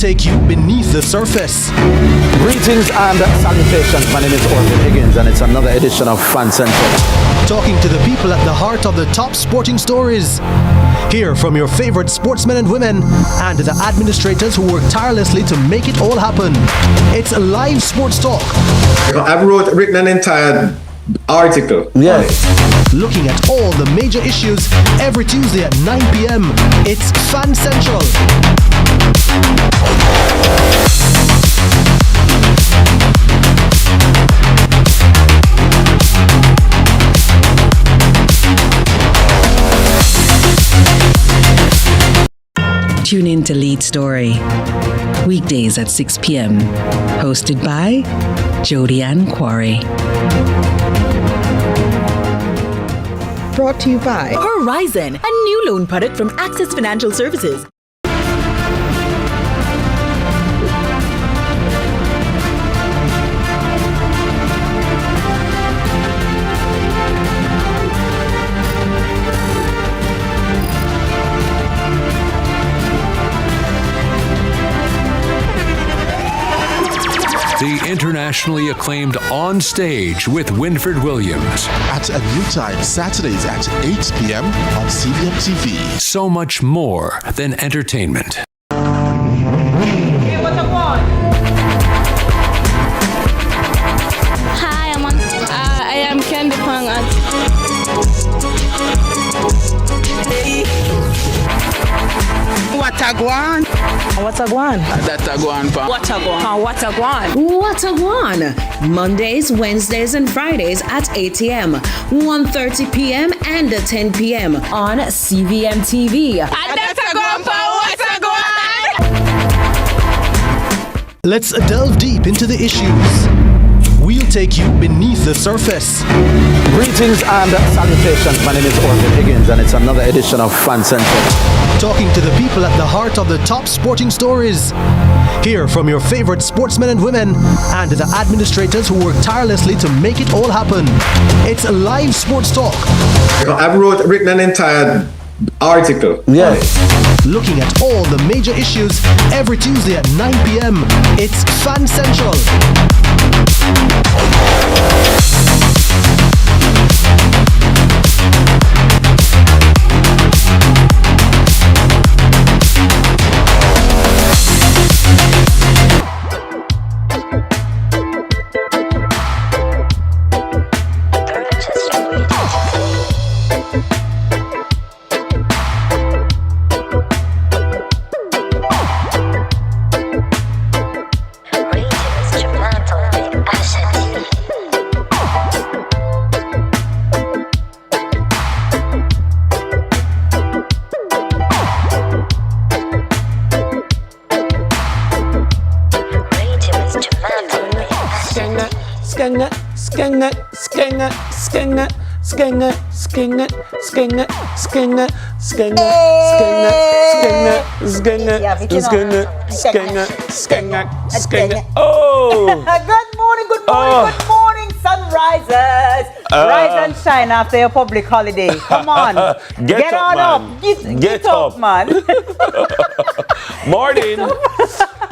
Take you beneath the surface. Greetings and salutations. My name is Orville Higgins and it's another edition of Fan Central. Talking to the people at the heart of the top sporting stories. Hear from your favorite sportsmen and women and the administrators who work tirelessly to make it all happen. It's live sports talk. I've written an entire article. Yeah. Looking at all the major issues every Tuesday at 9 p.m. It's Fan Central. Tune in to Lead Story, weekdays at 6 p.m. Hosted by Jody Ann Quarry. Brought to you by Horizon, a new loan product from Access Financial Services. The internationally acclaimed On Stage with Winford Williams. At a new time, Saturdays at 8 p.m. on CVM TV. So much more than entertainment. Hey, what I want? Hi, I am Candy Pang. What a guan? What a guan? That a guan pa. What a guan? What a guan? What a guan? Mondays, Wednesdays, and Fridays at 8 a.m., 1:30 p.m., and 10 p.m. on CVM TV. That's a guan pa. What a guan? Let's delve deep into the issues. We'll take you beneath the surface. Greetings and salutations. My name is Orville Higgins and it's another edition of Fan Central. Talking to the people at the heart of the top sporting stories. Hear from your favorite sportsmen and women and the administrators who work tirelessly to make it all happen. It's live sports talk. I've written an entire article. Yeah. Looking at all the major issues every Tuesday at 9 p.m. It's Fan Central. Oh! Good morning, sunrisers. Rise and shine after your public holiday. Come on. Get on up. Get up, man. Morning.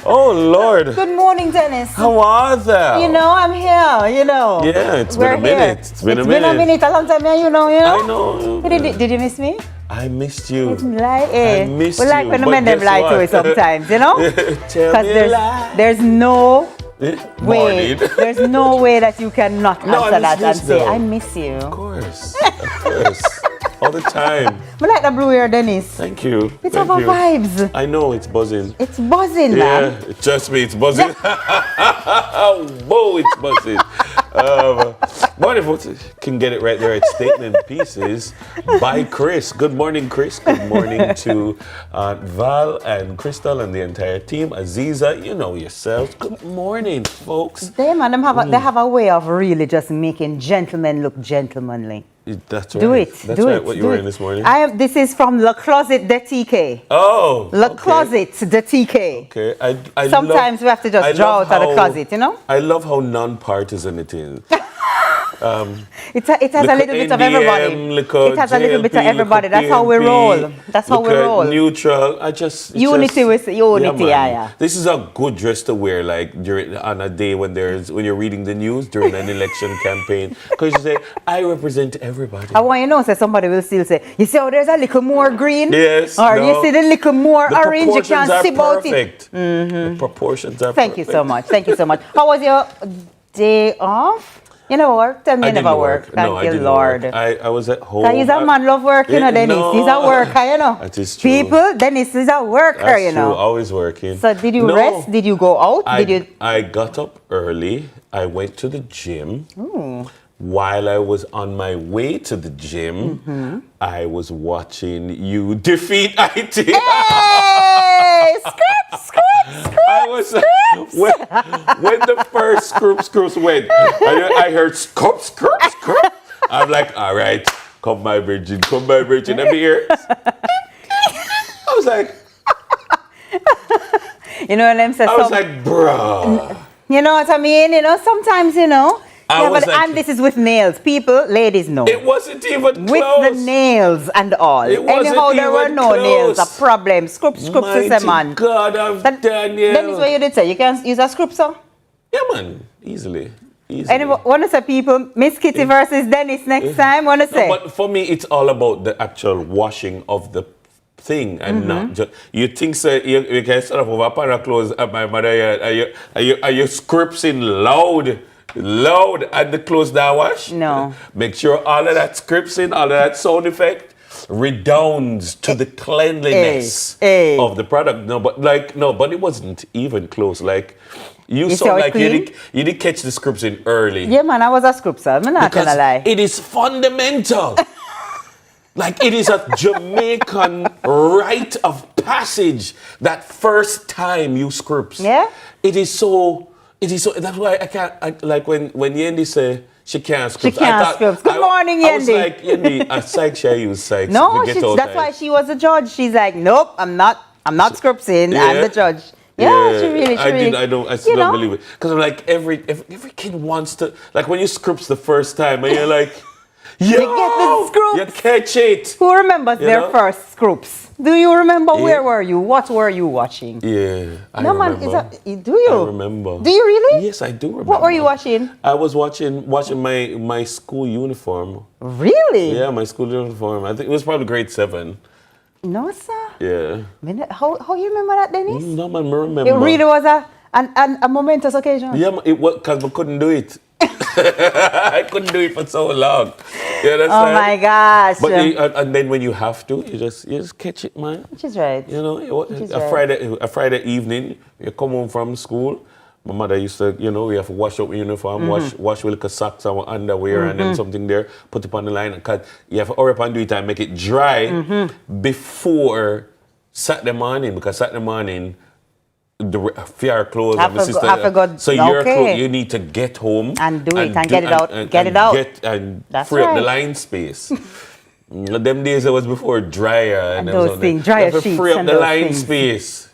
Oh, Lord. Good morning, Dennis. How was that? You know, I'm here, you know. Yeah, it's We're been a minute. here. It's been a minute. A long time, you know. I know. Did you miss me? I missed you. It's like, eh. I missed we like you. when the men them lie to it sometimes, you know? Because there's no way. There's no way that you cannot answer that and say, I miss you. Of course. All the time. I like the blue hair, Dennis. Thank you. It's over vibes. I know, it's buzzing. It's buzzing, man. Yeah, trust me, it's buzzing. Whoa, it's buzzing. Morning, folks. Can get it right there at Statement Pieces by Chris. Good morning, Chris. Good morning to Val and Crystal and the entire team. Aziza, you know yourselves. Good morning, folks. They have a way of really just making gentlemen look gentlemanly. That's right. Do it. That's right. What you were in this morning? This is from Le Closet de TK. Oh. Le Closet de TK. Okay. Sometimes we have to just draw out of the closet, you know? I love how non-partisan it is. It has a little bit of everybody. It has a little bit of everybody. That's how we roll. That's how we roll. Neutral. Unity with unity. Yeah. This is a good dress to wear, like on a day when you're reading the news during an election campaign, because you say, I represent everybody. I want you to know, somebody will still say, you see how there's a little more green? Yes. Or you see the little more orange, you can see about it. The proportions are Thank you so much. Thank you so much. How was your day off? You never work? Tell me you never work. Thank you, Lord. I was at home. He's a man love work, you know, Dennis. No, he's a worker, you know. That is true. People, Dennis is a worker, That's you know. true. Always working. So did you rest? Did you go out? I got up early. I went to the gym. While I was on my way to the gym, I was watching you defeat IT. Hey! I was when the first scoops went, I heard scoops. I'm like, all right, come my virgin, let me hear. I was like, you know what I'm saying? I was like, bruh. You know what I mean? You know, sometimes, you know. And this is with nails. People, ladies know. It wasn't even close. With the nails and all. Anyhow, there were no nails. A problem. Scoops, man. God of Daniel. Then is what you did say. You can use a scoop, sir? Yeah, man. Easily. Anyone want to say people, Miss Kitty versus Dennis next time? Want to say? But for me, it's all about the actual washing of the thing and not just you think so you can set up over a pan of clothes at my mother. Are you scripting loud at the clothes that wash? No. Make sure all of that scripting, all of that sound effect redounds to the cleanliness of the product. But it wasn't even close. Like you saw, like you did catch the scripting early. Yeah, man, I was a scripter. I'm not gonna lie. It is fundamental. Like it is a Jamaican rite of passage that first time you scripts. Yeah. It is so. That's why I can't. Like when Yendi say she can't script. She can't script. Good morning, Yendi. I was like, Yendi, a psych share use psych. No, that's why she was a judge. She's like, nope, I'm not scripting. Yeah. I'm the judge. Yeah, she really. I still don't believe it. Because I'm like, every kid wants to, like when you scripts the first time and you're like, yo, they get the scoops. You catch it. Who remembers their first scoops? Do you remember where were you? What were you watching? Yeah, I remember. Do you? I remember. Do you really? Yes, I do remember. What were you watching? I was watching my school uniform. Really? Yeah, my school uniform. I think it was probably grade 7. No, sir. Yeah. How you remember that, Dennis? No, man, I remember. It really was a momentous occasion. Yeah, it was because I couldn't do it. I couldn't do it for so long. You understand? Oh my gosh! But and then when you have to, you just catch it, man. Which is right. You know, a Friday evening, you come home from school. My mother used to, we have to wash up uniform, wash with like socks and underwear and then something there, put it on the line, and you have to hurry up and do it and make it dry before Saturday morning, because Saturday morning, the fair clothes of my sister. So you need to get home and do it and get it out. And free up the line space. Them days it was before dryer and those things, dryer sheets. Free up the line space,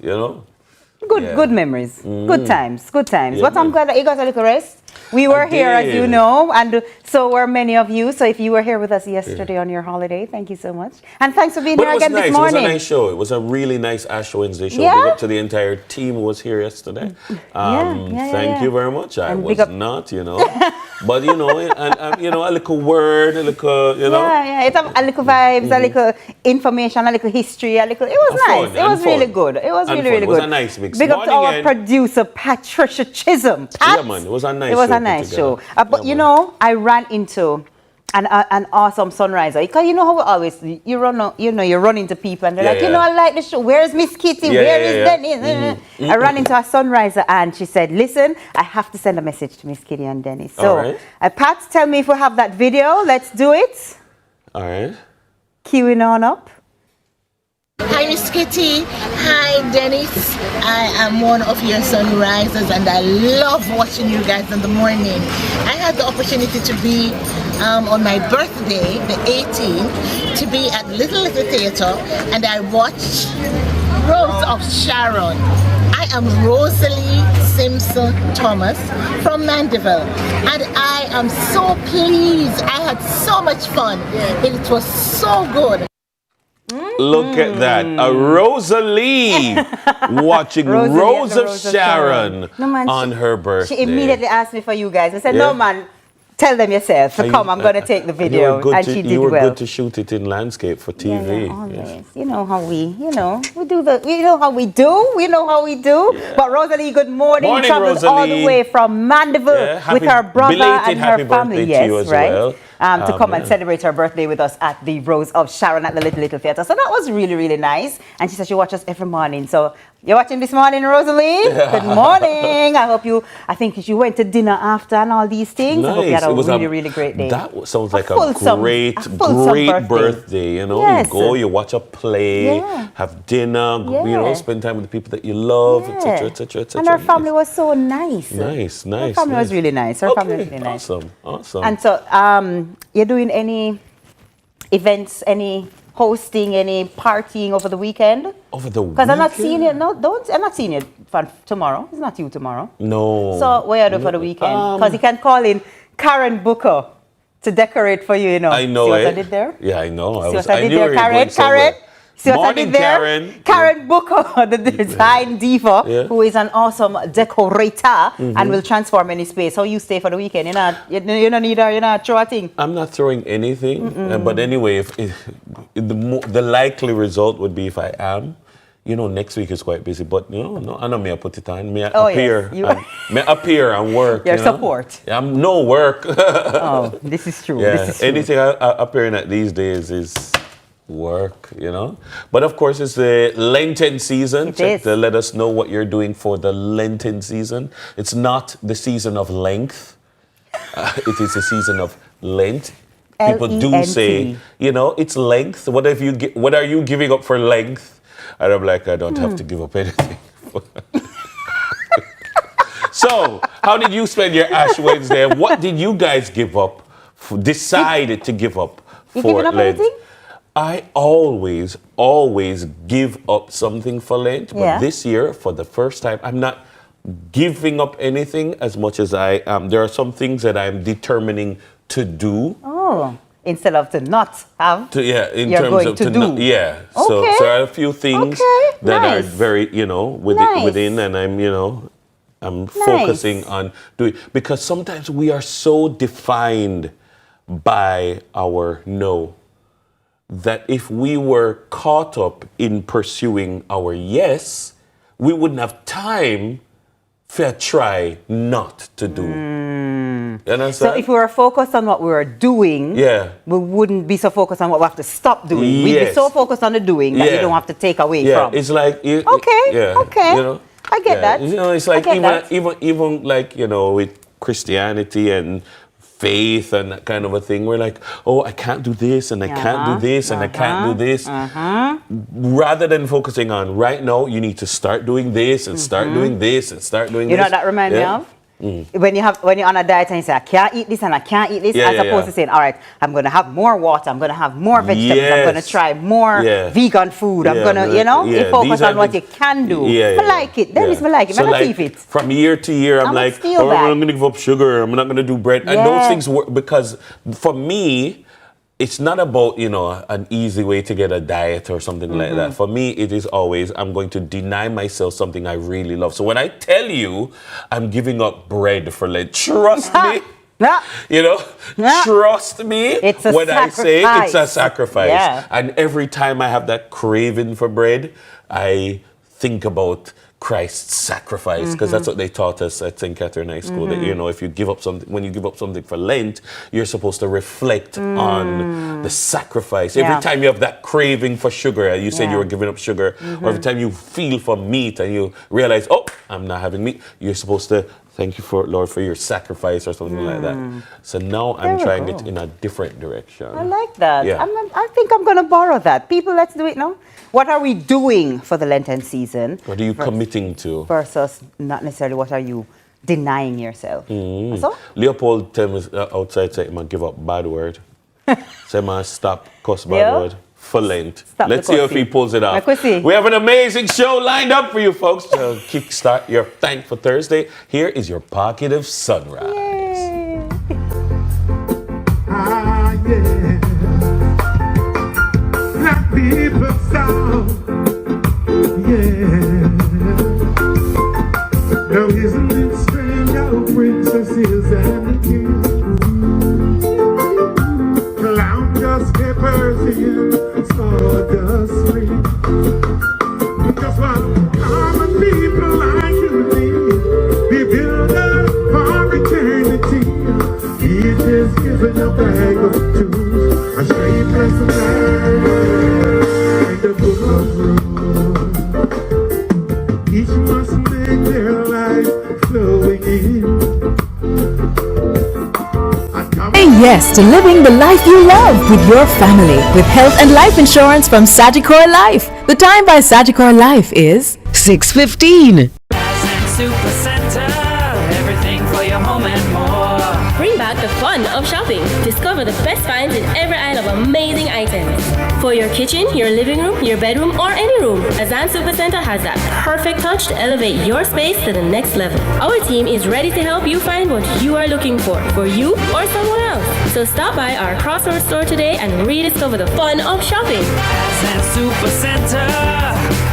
Good memories. Good times. Yeah, but I'm glad that you got a little rest. We were here, as you know, and so were many of you. So if you were here with us yesterday on your holiday, thank you so much. And thanks for being here again this morning. It was a nice show. It was a really nice Ash Wednesday show. Yeah? Big up to the entire team who was here yesterday. Thank you very much. I was not, but and a little word, a little, Yeah, it's a little vibes, a little information, a little history, it was nice. It was really good. It was really good. It was a nice mix. Big up to our producer, Patricia Chisholm. Yeah, man, it was a nice show. But I ran into an awesome sunriser, because you know how we always you run into people and they're like, I like the show. Where's Miss Kitty? Where is Dennis? I ran into a sunriser and she said, listen, I have to send a message to Miss Kitty and Dennis. So Pat, tell me if we have that video. Let's do it. All right. Queuing on up. Hi, Miss Kitty. Hi, Dennis. I am one of your sunrisers and I love watching you guys in the morning. I had the opportunity to be on my birthday, the 18th, to be at Little Theatre, and I watched Rose of Sharon. I am Rosalie Simpson Thomas from Mandeville, and I am so pleased. I had so much fun. It was so good. Look at that. A Rosalie watching Rose of Sharon on her birthday. She immediately asked me for you guys. I said, no, man, tell them yourself. So come, I'm going to take the video. And she did well. You were good to shoot it in landscape for TV. Yeah, always. Yes. You know how we do we know how we do. Yeah. But Rosalie, good morning. Morning, Travels Rosalie. all the way from Mandeville with her brother and her family. Yes, right. Well. To come and celebrate her birthday with us at the Rose of Sharon at the Little Theatre. So that was really, really nice. And she said she watches us every morning. So you're watching this morning, Rosalie? Good morning. I think you went to dinner after and all these things. Nice. I hope you had a really, really great day. That sounds like a great birthday. You know, yes. You go, you watch a play, have dinner, spend time with the people that you love, etc., etc., etc. And her family was so nice. Nice. Her family was really nice. Her family was really nice. Awesome. And so, you're doing any events, any hosting, any partying over the weekend? Over the weekend? Because I'm not seeing you. I'm not seeing you for tomorrow. It's not you tomorrow. No. So what are you doing for the weekend? Because you can call in Karen Booker to decorate for you. You know. I know. See what I did there? Yeah, I know. See what I did there, Karen? See what I did there? Karen. Karen Booker, the design diva, who is an awesome decorator and will transform any space. How you stay for the weekend? You don't need her, you're not throw a thing. I'm not throwing anything. But anyway, if the likely result would be if I am. You know, next week is quite busy, but no, I know me I put it on. Me appear and work. Your support. I'm no work. This is true. Yeah. This is true. Anything I appearing at these days is work, But of course, it's the Lenten season. Check to let us know what you're doing for the Lenten season. It's not the season of length. It is the season of Lent. People do say, it's length. What are you giving up for length? And I'm like, I don't have to give up anything. So, how did you spend your Ash Wednesday? And what did you guys give up? Decided to give up for Lent? Anything? I always give up something for Lent, but this year, for the first time, I'm not giving up anything as much as I am. There are some things that I'm determining to do. Oh, instead of to not have. You're going to do. Okay. So there are a few things that are very, within, and I'm focusing on doing, because sometimes we are so defined by our no, that if we were caught up in pursuing our yes, we wouldn't have time to try not to do. You understand? So if we were focused on what we were doing, we wouldn't be so focused on what we have to stop doing. We'd be so focused on the doing that you don't have to take away from. It's like... Okay. I get that. It's like even like, with Christianity and faith and that kind of a thing, we're like, oh, I can't do this and I can't do this and I can't do this. Rather than focusing on right now, you need to start doing this and start doing this and start doing this. You know what that reminds me of? When you're on a diet and you say, I can't eat this and I can't eat this, as opposed to saying, all right, I'm going to have more water, I'm going to have more vegetables, I'm going to try more vegan food, I'm going to, you focus on what you can do. I like it. That is, I like it. So like, it. From year to year, I'm like, oh, I'm going to give up sugar, I'm not going to do bread. And those things work, because for me, it's not about, an easy way to get a diet or something like that. For me, it is always, I'm going to deny myself something I really love. So when I tell you I'm giving up bread for Lent, trust me. Trust me it's a when sacrifice. I say it's a sacrifice. Yeah. And every time I have that craving for bread, I think about Christ's sacrifice, because that's what they taught us at St. Catherine High School. That if you give up something, when you give up something for Lent, you're supposed to reflect on the sacrifice. Every time you have that craving for sugar, you said you were giving up sugar, or every time you feel for meat and you realize, oh, I'm not having meat, you're supposed to thank you for Lord for your sacrifice or something like that. So now I'm trying it in a different direction. I like that. Yeah. I think I'm going to borrow that. People, let's do it now. What are we doing for the Lenten season? What are you committing to? Versus not necessarily what are you denying yourself. So? Leopold tell me outside, say, man, give up bad word. Say, man, stop cuss bad word. for Lent. Stop Let's the see if he coffee. pulls it off. We have an amazing show lined up for you folks to kickstart your Thankful Thursday. Here is your pocket of sunrise. Yay. Ah, yeah. Black people sound, yeah. Now isn't it strange how princesses and kings clown just peppers here, sawdust free. Just what common people like you and me, we build up for eternity. Each is given a bag of tools, a shapeless man, and a book of rules. Each must make their life flowing in. Say yes to living the life you love with your family with health and life insurance from Sagicor Life. The time by Sagicor Life is 6:15. Super Center, everything for your home and more. Bring back the fun of shopping. Discover the best finds in every aisle of amazing items. For your kitchen, your living room, your bedroom, or any room, Azan Supercenter has that perfect touch to elevate your space to the next level. Our team is ready to help you find what you are looking for you or someone else. So stop by our Crossroads store today and rediscover the fun of shopping. Azan Supercenter,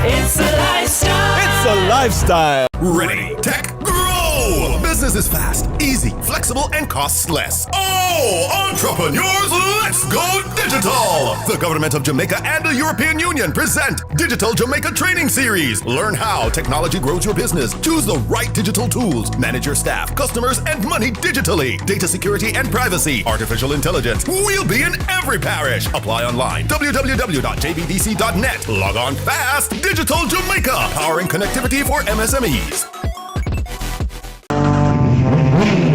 it's a lifestyle. It's a lifestyle. Ready, tech, grow! Business is fast, easy, flexible, and costs less. Oh, entrepreneurs, let's go digital! The government of Jamaica and the European Union present Digital Jamaica Training Series. Learn how technology grows your business. Choose the right digital tools. Manage your staff, customers, and money digitally. Data security and privacy. Artificial intelligence. We'll be in every parish. Apply online. www.jbdc.net. Log on fast. Digital Jamaica. Powering connectivity for MSMEs.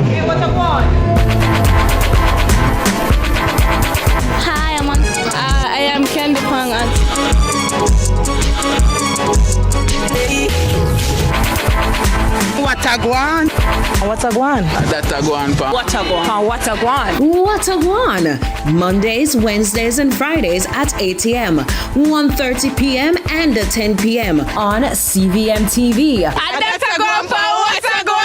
Hey, what up, one? Hi, I am Candy Pang. What a guan? What a guan? That a guan pa. What a guan? What a guan? What a guan? Mondays, Wednesdays, and Fridays at 8 a.m., 1:30 p.m., and 10 p.m. on CVM TV. That a guan pa. What a guan?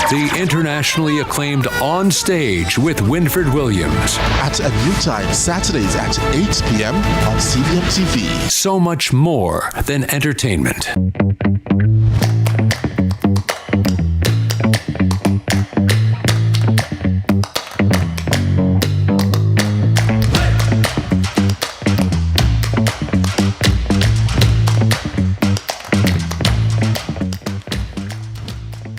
The internationally acclaimed On Stage with Winfred Williams. At a new time, Saturdays at 8 p.m. on CVM TV. So much more than entertainment.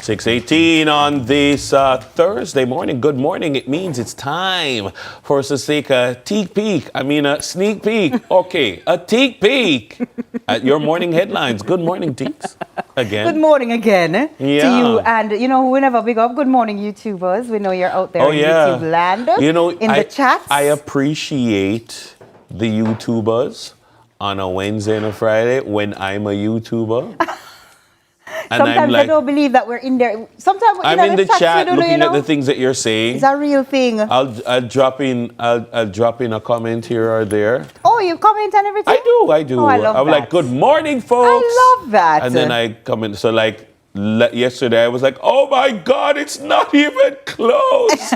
.618 on this Thursday morning. Good morning. It means it's time for us to take a sneak peek. Okay, a teak peek at your morning headlines. Good morning, Teeks. Again. Good morning again to Yeah. you. And, we never big up. Good morning, YouTubers. We know you're out there in YouTube land. In the chat. I appreciate the YouTubers on a Wednesday and a Friday when I'm a YouTuber. And Sometimes I don't believe that we're in there. Sometimes I'm in the chat looking at the things that you're saying. It's a real thing. I'll drop in a comment here or there. Oh, you comment and everything? I do. Oh, I love I'm that. like, good morning, folks. I love that. And then I comment. So like yesterday, I was like, oh my God, it's not even close.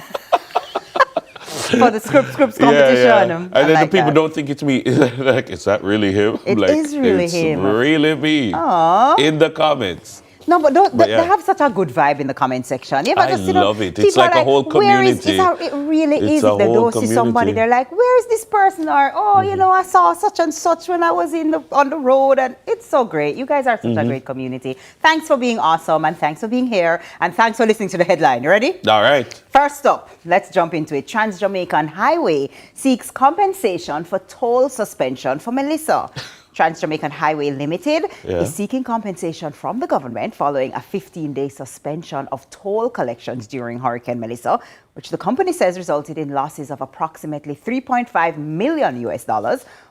For the script competition. Yeah. And then the people don't think it's me. Like, is that really him? It is really him. It's really me. Aww. In the comments. No, but they have such a good vibe in the comment section. Yeah, but I love it. It's like a whole community. It really is. a If they whole don't see somebody, community. they're like, "Where is this person?" Or, I saw such and such when I was on the road, and it's so great. You guys are such a great community. Thanks for being awesome, and thanks for being here, and thanks for listening to the headline. You ready? All right. First up, let's jump into it. Trans-Jamaican Highway seeks compensation for toll suspension for Melissa. Trans-Jamaican Highway Limited is seeking compensation from the government following a 15-day suspension of toll collections during Hurricane Melissa, which the company says resulted in losses of approximately $3.5 million US,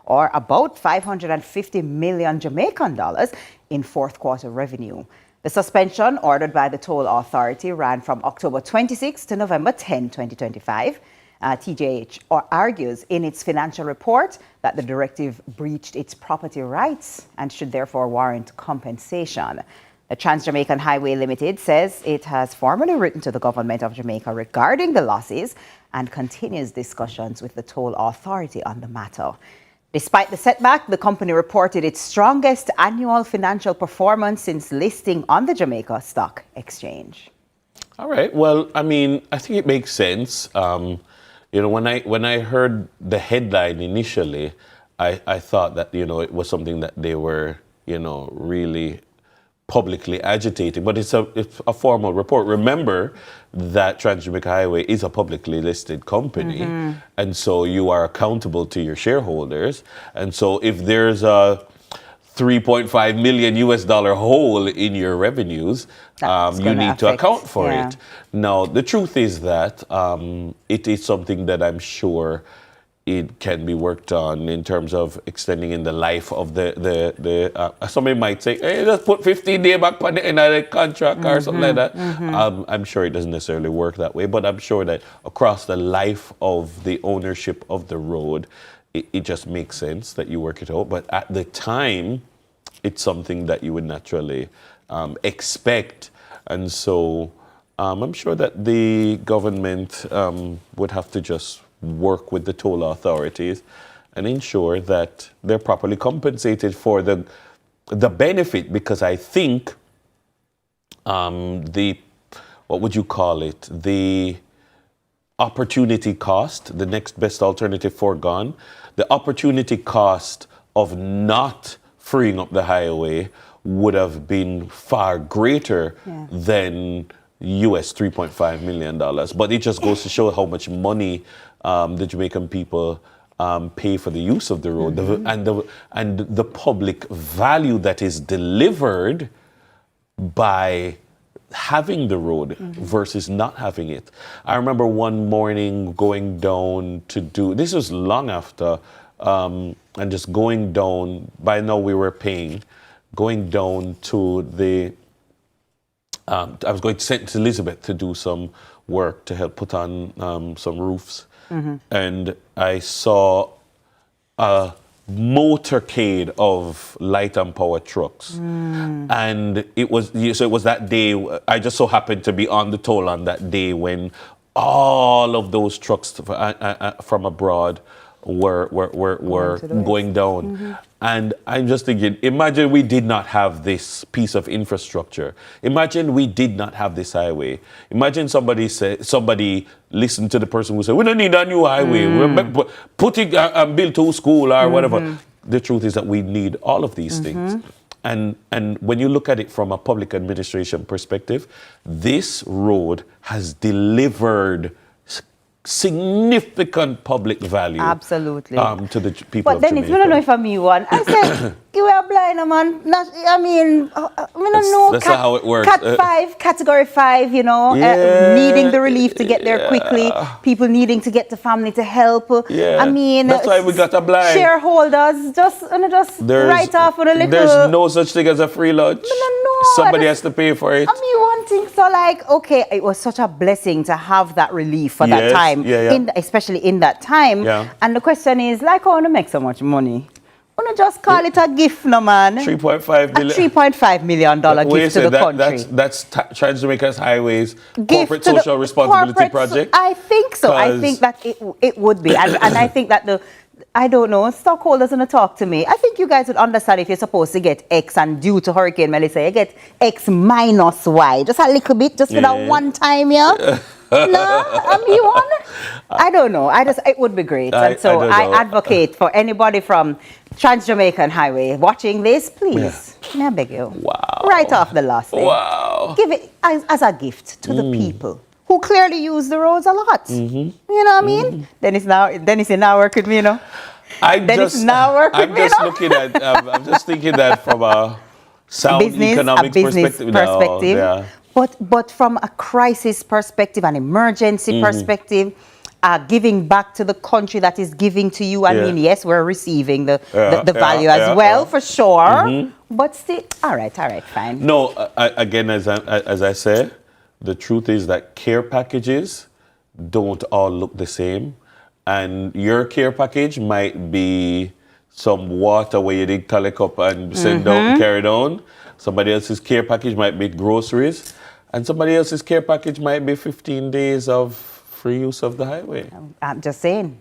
or about 550 million Jamaican dollars in fourth quarter revenue. The suspension, ordered by the toll authority, ran from October 26 to November 10, 2025. TJH argues in its financial report that the directive breached its property rights and should therefore warrant compensation. The Trans-Jamaican Highway Limited says it has formally written to the government of Jamaica regarding the losses and continues discussions with the toll authority on the matter. Despite the setback, the company reported its strongest annual financial performance since listing on the Jamaica Stock Exchange. All right. Well, I mean, I think it makes sense. When I heard the headline initially, I thought that, it was something that they were, really publicly agitating. But it's a formal report. Remember that Trans-Jamaica Highway is a publicly listed company. And so you are accountable to your shareholders. And so if there's a $3.5 million US hole in your revenues, you need to account for it. Now, the truth is that it is something that I'm sure it can be worked on in terms of extending in the life of the somebody might say, hey, just put 15 days back on the end of the contract or something like that. I'm sure it doesn't necessarily work that way, but I'm sure that across the life of the ownership of the road, it just makes sense that you work it out. But at the time, it's something that you would naturally expect. And so I'm sure that the government would have to just work with the toll authorities and ensure that they're properly compensated for the benefit, because I think the opportunity cost, the next best alternative foregone, the opportunity cost of not freeing up the highway would have been far greater than US $3.5 million. But it just goes to show how much money the Jamaican people pay for the use of the road, and the public value that is delivered by having the road versus not having it. I remember one morning going down to this was long after, and just going down, by now we were paying, going down to I was going to St. Elizabeth to do some work to help put on some roofs. And I saw a motorcade of light and power trucks. And it was that day, I just so happened to be on the toll on that day when all of those trucks from abroad were going down. And I'm just thinking, imagine we did not have this piece of infrastructure. Imagine we did not have this highway. Imagine somebody listened to the person who said, we don't need a new highway. Put it and build to school or whatever. The truth is that we need all of these things. And when you look at it from a public administration perspective, this road has delivered significant public value. Absolutely. To the people of Jamaica. But then it's, I don't know if I'm you one. I said, you are blind, man. That's not how it works. Cat 5, category 5, needing the relief to get there quickly. People needing to get to family to help. That's why we got a blind. Shareholders just write off on a little. There's no such thing as a free lunch. Somebody has to pay for it. One thing, okay, it was such a blessing to have that relief for that time. Especially in that time. And the question is, I want to make so much money. I want to just call it a gift, no man. $3.5 million gift to the country. That's Trans-Jamaica's Highways Corporate Social Responsibility Project? I think so. I think that it would be. And I think that I don't know, stockholders going to talk to me. I think you guys would understand if you're supposed to get X and due to Hurricane Melissa, you get X minus Y. Just a little bit, just for that one time, No, I don't know. It would be great. And so I advocate for anybody from Trans-Jamaican Highway watching this, please, may I beg you, write off the loss. Give it as a gift to the people who clearly use the roads a lot. You know what I mean? Dennis now work with me, I'm It's not working. I'm just looking at. I'm just thinking that from a sound economics perspective. No, yeah. But from a crisis perspective, an emergency perspective, giving back to the country that is giving to you. I mean, yes, we're receiving the value as well, for sure. But still, all right, fine. No, again, as I say, the truth is that care packages don't all look the same. And your care package might be some water where you dig tally cup and send out, carry down. Somebody else's care package might be groceries. And somebody else's care package might be 15 days of free use of the highway. I'm just saying.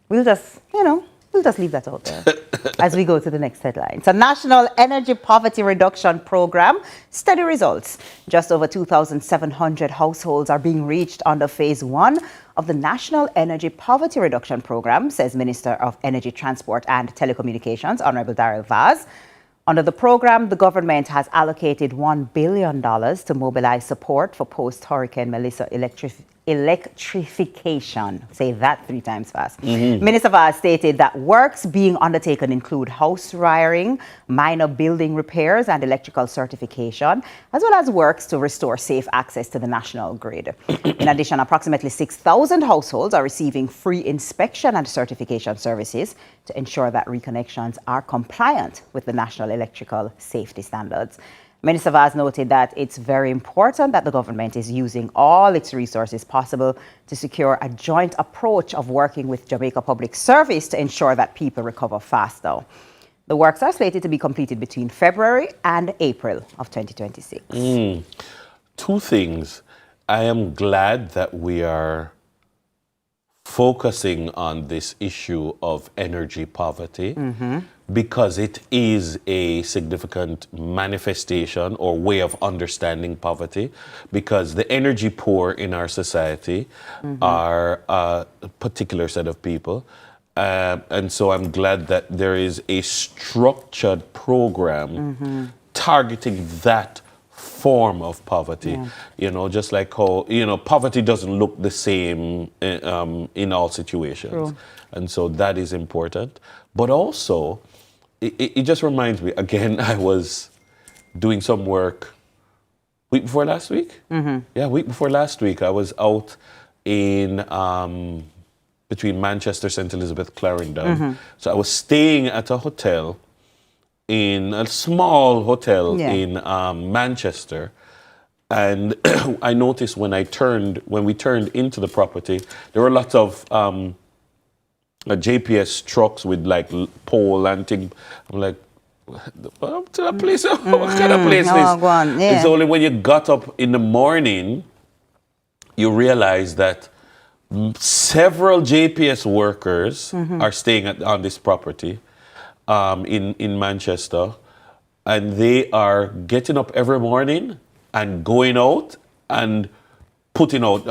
We'll just leave that out there as we go to the next headline. It's a National Energy Poverty Reduction Program. Steady results. Just over 2,700 households are being reached under Phase 1 of the National Energy Poverty Reduction Program, says Minister of Energy, Transport and Telecommunications, Honorable Daryl Vaz. Under the program, the government has allocated $1 billion to mobilize support for post-Hurricane Melissa electrification. Say that 3 times fast. Minister Vaz stated that works being undertaken include house wiring, minor building repairs and electrical certification, as well as works to restore safe access to the national grid. In addition, approximately 6,000 households are receiving free inspection and certification services to ensure that reconnections are compliant with the national electrical safety standards. Minister Vaz noted that it's very important that the government is using all its resources possible to secure a joint approach of working with Jamaica Public Service to ensure that people recover faster. The works are slated to be completed between February and April of 2026. 2 things. I am glad that we are focusing on this issue of energy poverty because it is a significant manifestation or way of understanding poverty, because the energy poor in our society are a particular set of people. And so I'm glad that there is a structured program targeting that form of poverty. You know, just like how, poverty doesn't look the same in all situations. True. And so that is important. But also, it just reminds me, again, I was doing some work week before last week? Yeah, week before last week, I was out in between Manchester, St. Elizabeth, Clarendon. So I was staying at a hotel, in a small hotel in Manchester. And I noticed when we turned into the property, there were lots of JPS trucks with like pole and thing. I'm like, what kind of place is this? It's only when you got up in the morning, you realize that several JPS workers are staying on this property in Manchester, and they are getting up every morning and going out and putting up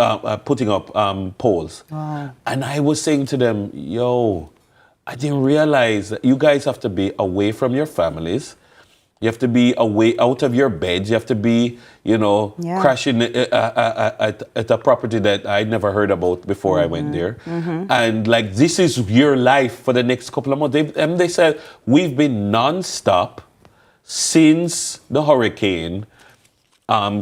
poles. Wow. And I was saying to them, I didn't realize that you guys have to be away from your families. You have to be away out of your beds. You have to be, crashing at a property that I'd never heard about before I went there. And like, this is your life for the next couple of months. They said, we've been nonstop since the hurricane,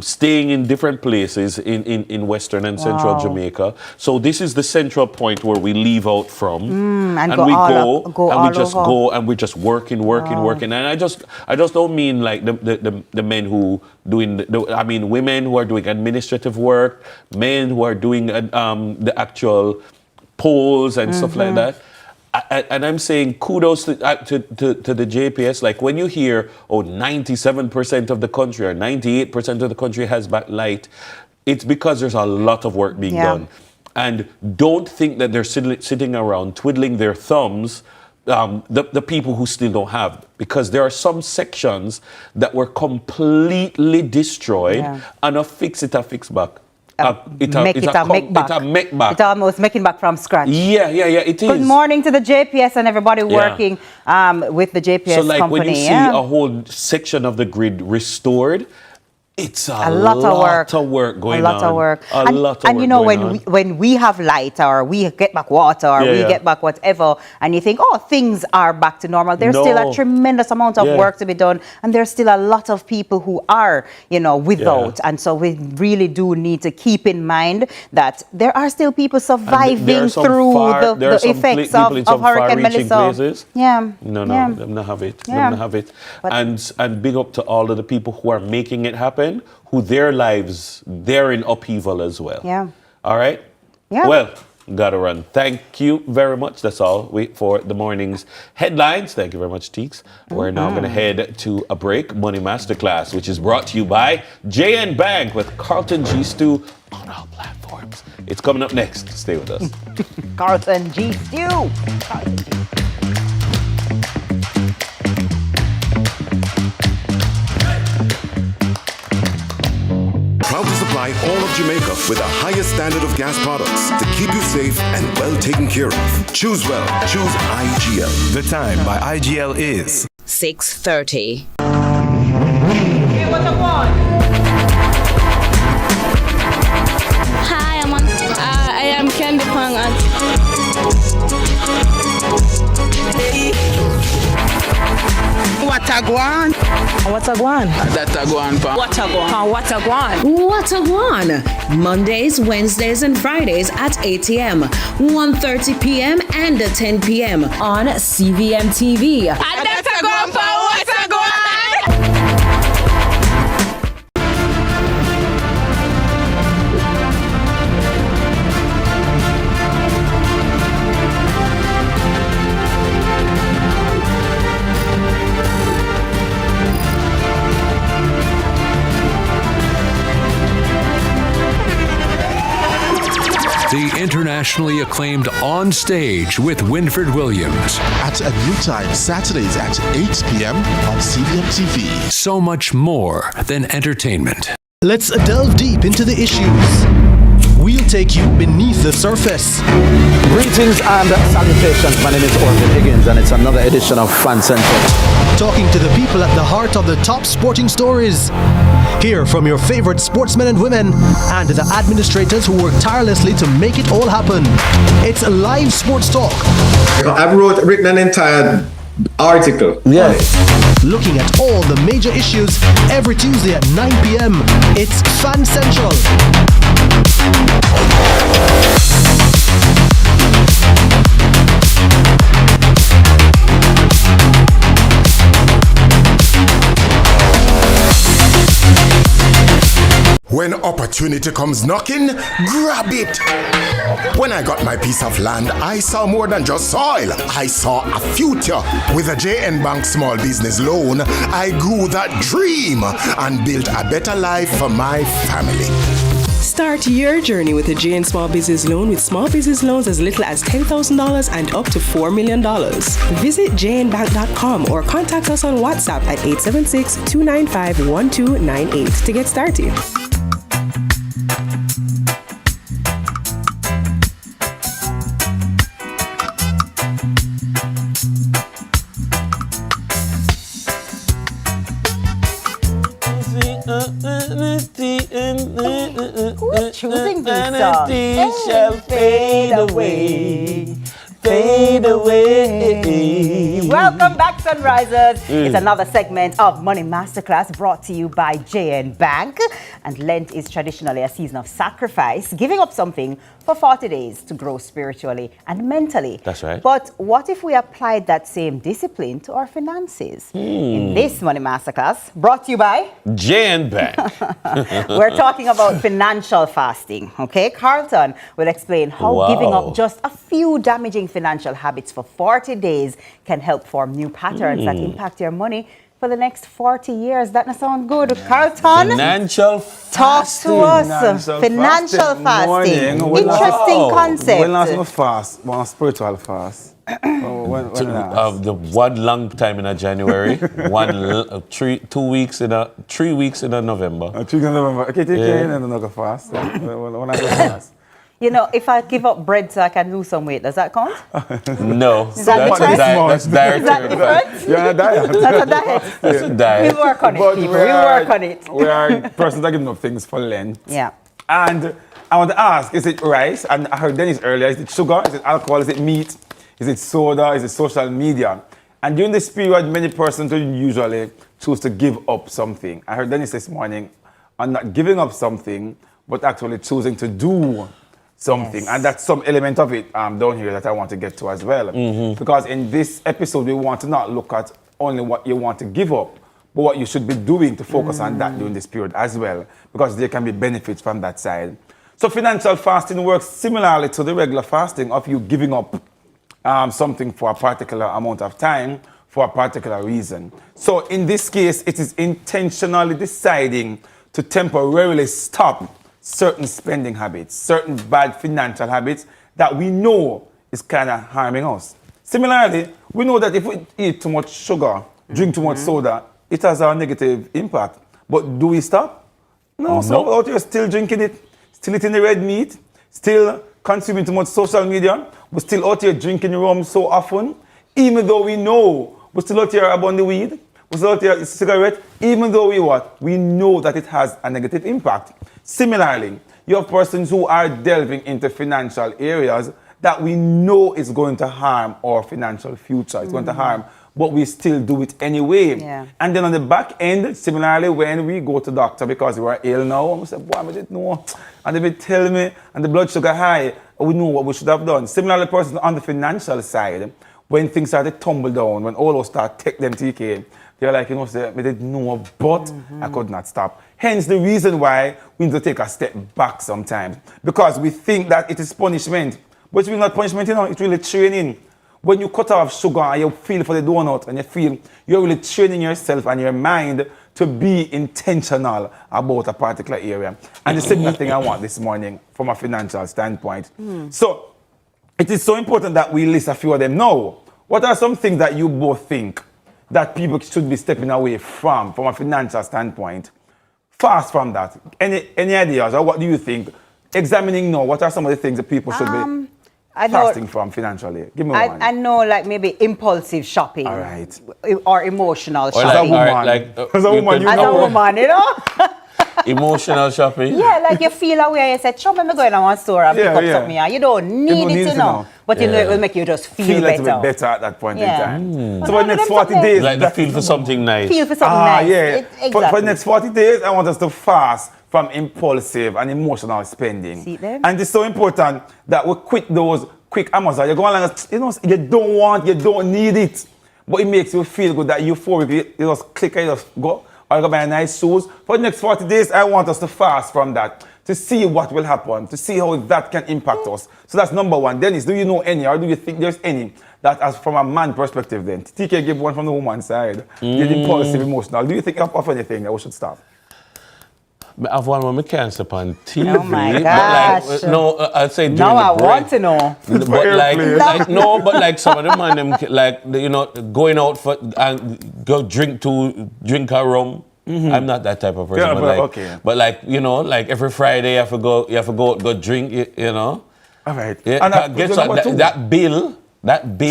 staying in different places in Western and Central Jamaica. So this is the central point where we leave out from, and we're just working. And I just don't mean like the men who doing I mean women who are doing administrative work, men who are doing the actual polls and stuff like that. And I'm saying kudos to the JPS. Like when you hear, 97% of the country or 98% of the country has backlight, it's because there's a lot of work being done. And don't think that they're sitting around twiddling their thumbs, the people who still don't have. Because there are some sections that were completely destroyed and a fix back. It's almost making back from scratch. Yeah, it is. Good morning to the JPS and everybody working with the JPS company. So like when you see a whole section of the grid restored, It's a lot of work going on. A lot of work. A lot of work. And you know, when we have light or we get back water or we get back whatever, and you think, oh, things are back to normal, there's still a tremendous amount of work to be done. And there's still a lot of people who are, you know, without. And so we really do need to keep in mind that there are still people surviving through the effects of Hurricane Melissa. No, them not have it. Them not have it. And big up to all of the people who are making it happen, who their lives, they're in upheaval as well. All right? Well, gotta run. Thank you very much. That's all. Wait for the morning's headlines. Thank you very much, Teeks. We're now going to head to a break. Money Masterclass, which is brought to you by JN Bank with Carlton G. Stew on all platforms. It's coming up next. Stay with us. Carlton G. Stew. Carlton G. Proud to supply all of Jamaica with the highest standard of gas products to keep you safe and well taken care of. Choose well. Choose IGL. The time by IGL is 6:30. Hi, I am Candy Pang. What a guan? What a guan? That a guan pa. What a guan? What a guan? What a guan? Mondays, Wednesdays, and Fridays at 8 a.m., 1:30 p.m., and 10 p.m. on CVMTV. And that's a guan pa. What a guan? The internationally acclaimed On Stage with Winfred Williams. At a new time, Saturdays at 8 p.m. on CVMTV. So much more than entertainment. Let's delve deep into the issues. We'll take you beneath the surface. Greetings and salutations. My name is Orville Higgins, and it's another edition of Fan Central. Talking to the people at the heart of the top sporting stories. Hear from your favorite sportsmen and women and the administrators who work tirelessly to make it all happen. It's live sports talk. I've written an entire article. Looking at all the major issues every Tuesday at 9 p.m. It's Fan Central. When opportunity comes knocking, grab it. When I got my piece of land, I saw more than just soil. I saw a future. With a JN Bank small business loan, I grew that dream and built a better life for my family. Start your journey with a JN Small Business Loan with small business loans as little as $10,000 and up to $4 million. Visit jnbank.com or contact us on WhatsApp at 876-295-1298 to get started. Who's choosing this song? Shall fade away. Fade away. Welcome back, Sunrisers. It's another segment of Money Masterclass brought to you by JN Bank. And Lent is traditionally a season of sacrifice, giving up something for 40 days to grow spiritually and mentally. That's right. But what if we applied that same discipline to our finances? In this Money Masterclass, brought to you by JN Bank. We're talking about financial fasting, okay? Carlton will explain how giving up just a few damaging financial habits for 40 days can help form new patterns that impact your money for the next 40 years. That not sound good. Carlton, financial talk fasting. to us. Financial fasting. Interesting concept. When last time fast, one spiritual fast. The one long time in a January, 3 weeks in a November. 3 weeks in November. Okay, take care and then go fast. When I go fast. You know, if I give up bread so I can lose some weight, does that count? No. Is that different? That's dietary. Is that different? You're on a diet. That's a diet. That's a diet. We work on it, But people. We work on it. We are persons that give up things for Lent. Yeah. And I want to ask, is it rice? And I heard Dennis earlier, is it sugar? Is it alcohol? Is it meat? Is it soda? Is it social media? And during this period, many persons will usually choose to give up something. I heard Dennis this morning on not giving up something, but actually choosing to do something. Yes. And that's some element of it down here that I want to get to as well. Because in this episode, we want to not look at only what you want to give up, but what you should be doing to focus on that during this period as well, because there can be benefits from that side. So financial fasting works similarly to the regular fasting of you giving up something for a particular amount of time for a particular reason. So in this case, it is intentionally deciding to temporarily stop certain spending habits, certain bad financial habits that we know is kind of harming us. Similarly, we know that if we eat too much sugar, drink too much soda, it has a negative impact. But do we stop? No. So out here still drinking it, still eating the red meat, still consuming too much social media, we're still out here drinking rum so often, even though we know we're still out here about the weed, we're still out here cigarette, even though we know that it has a negative impact. Similarly, you have persons who are delving into financial areas that we know is going to harm our financial future. It's going to harm, but we still do it anyway. Yeah. And then on the back end, similarly, when we go to doctor because we are ill now, and we say, boy, I didn't know. And they will tell me, and the blood sugar high, we know what we should have done. Similarly, persons on the financial side, when things start to tumble down, when all those start take them TK, they're like, you know, say, I didn't know, but I could not stop. Hence the reason why we need to take a step back sometimes. Because we think that it is punishment. But it's really not punishment, you know, it's really training. When you cut off sugar and you feel for the donut and you feel, you're really training yourself and your mind to be intentional about a particular area. And the same thing I want this morning from a financial standpoint. So it is so important that we list a few of them now. What are some things that you both think that people should be stepping away from a financial standpoint? Fast from that. Any ideas, or what do you think? Examining now, what are some of the things that people should be fasting from financially? Give me one. I know, like maybe impulsive shopping. All right. Or emotional Or shopping. As a woman, you know? Emotional shopping. Yeah, like you feel away. You say, "Chum, I'm going to one store and pick up something here." You don't need it to know, but you know it will make you just feel a better. little bit better at that point in time. So But for the next 40 days, Like the feel for something nice. Feel for something nice. Yeah. Exactly. For the next 40 days, I want us to fast from impulsive and emotional spending. See them? And it's so important that we quit those quick Amazon. You go along, you know, you don't need it, but it makes you feel good, that euphoric. You just click and you just go. Or you go buy nice shoes. For the next 40 days, I want us to fast from that, to see what will happen, to see how that can impact us. So that's number one. Dennis, do you know any, or do you think there's any that, as from a man perspective then? TK give one from the woman's side. The impulsive, emotional. Do you think of anything that we should stop? I have one where I can't step on TV. Oh my gosh. But like, no, I'd say during Now the I break. want to know. But like some of them man, them like, you know, going out for and go drink a rum. I'm not that type of person. Yeah, but but like, okay. but like, you know, like every Friday you have to go out, go drink. You know. All right. Yeah, And guess what? That bill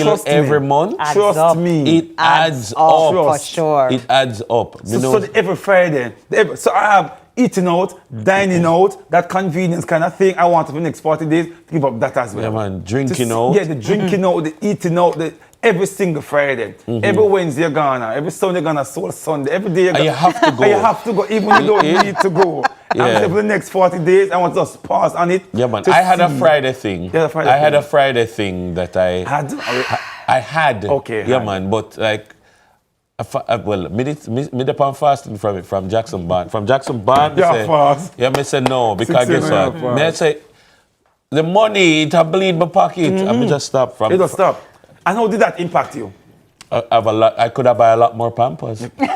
Trust every me. month. Trust me. It adds up. For sure. It adds up. So every Friday, so I have eating out, dining out, that convenience kind of thing. I want for the next 40 days to give up that as well. Yeah, man, drinking out. Yeah, the drinking out, the eating out, every single Friday. Every Wednesday you're gonna, every Sunday you're gonna, Soul Sunday, every day you're gonna. You have to go. You have to go, even when you don't need to go. Yeah. And for the next 40 days, I want to just pause on it. Yeah, man. I had a Friday thing. Yeah, I had a Friday thing that I had. Okay. Yeah, man. But like, well, me upon fasting from it, from Jackson Bond. From Jackson Bond, Yeah, fast. Yeah, me say no, because guess what? fast. Me say, the money, it a bleed my pocket. And me just stop from. You just stop. And how did that impact you? I could have buy a lot more Pampers. I could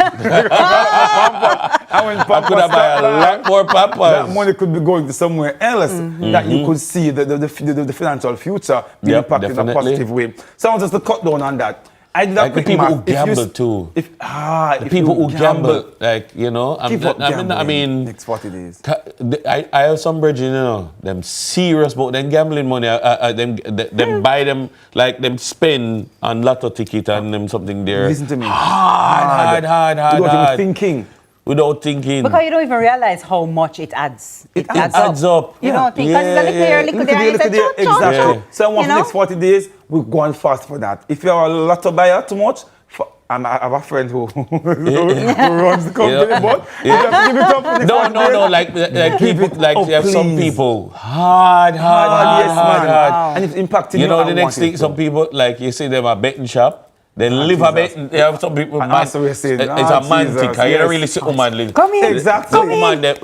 have buy a lot more Pampers. That money could be going to somewhere else that you could see the financial future being impacted in a positive way. So I want us to cut down on that. I did like the quick people who math. If you gamble s- too. If The people who gamble, like, you know, Give up I gambling mean, next 40 days. I have some brethren, you know, them serious about them gambling money. Them buy them, like them spend on lotto ticket and them something there. Listen to me. Hard. Without even thinking. Without thinking. Because you don't even realize how much it adds. It adds up. You don't think, because it's a little here, little there, and it's a Exactly. So I want You for the know? next 40 days, we're going fast for that. If you're a lotto buyer too much, I have a friend who runs the company, but you have to give it up for the next 40 days. No, like people, like you have some please. people hard. Yes, man. And it's impacting You know, how the I next want it thing, to. some people, like you see them a betting shop, they live a betting, they have some people, man, that's what we're saying. it's Ah, a man thing, Jesus, you yes. don't really see woman live. Come here. Exactly. Some man, them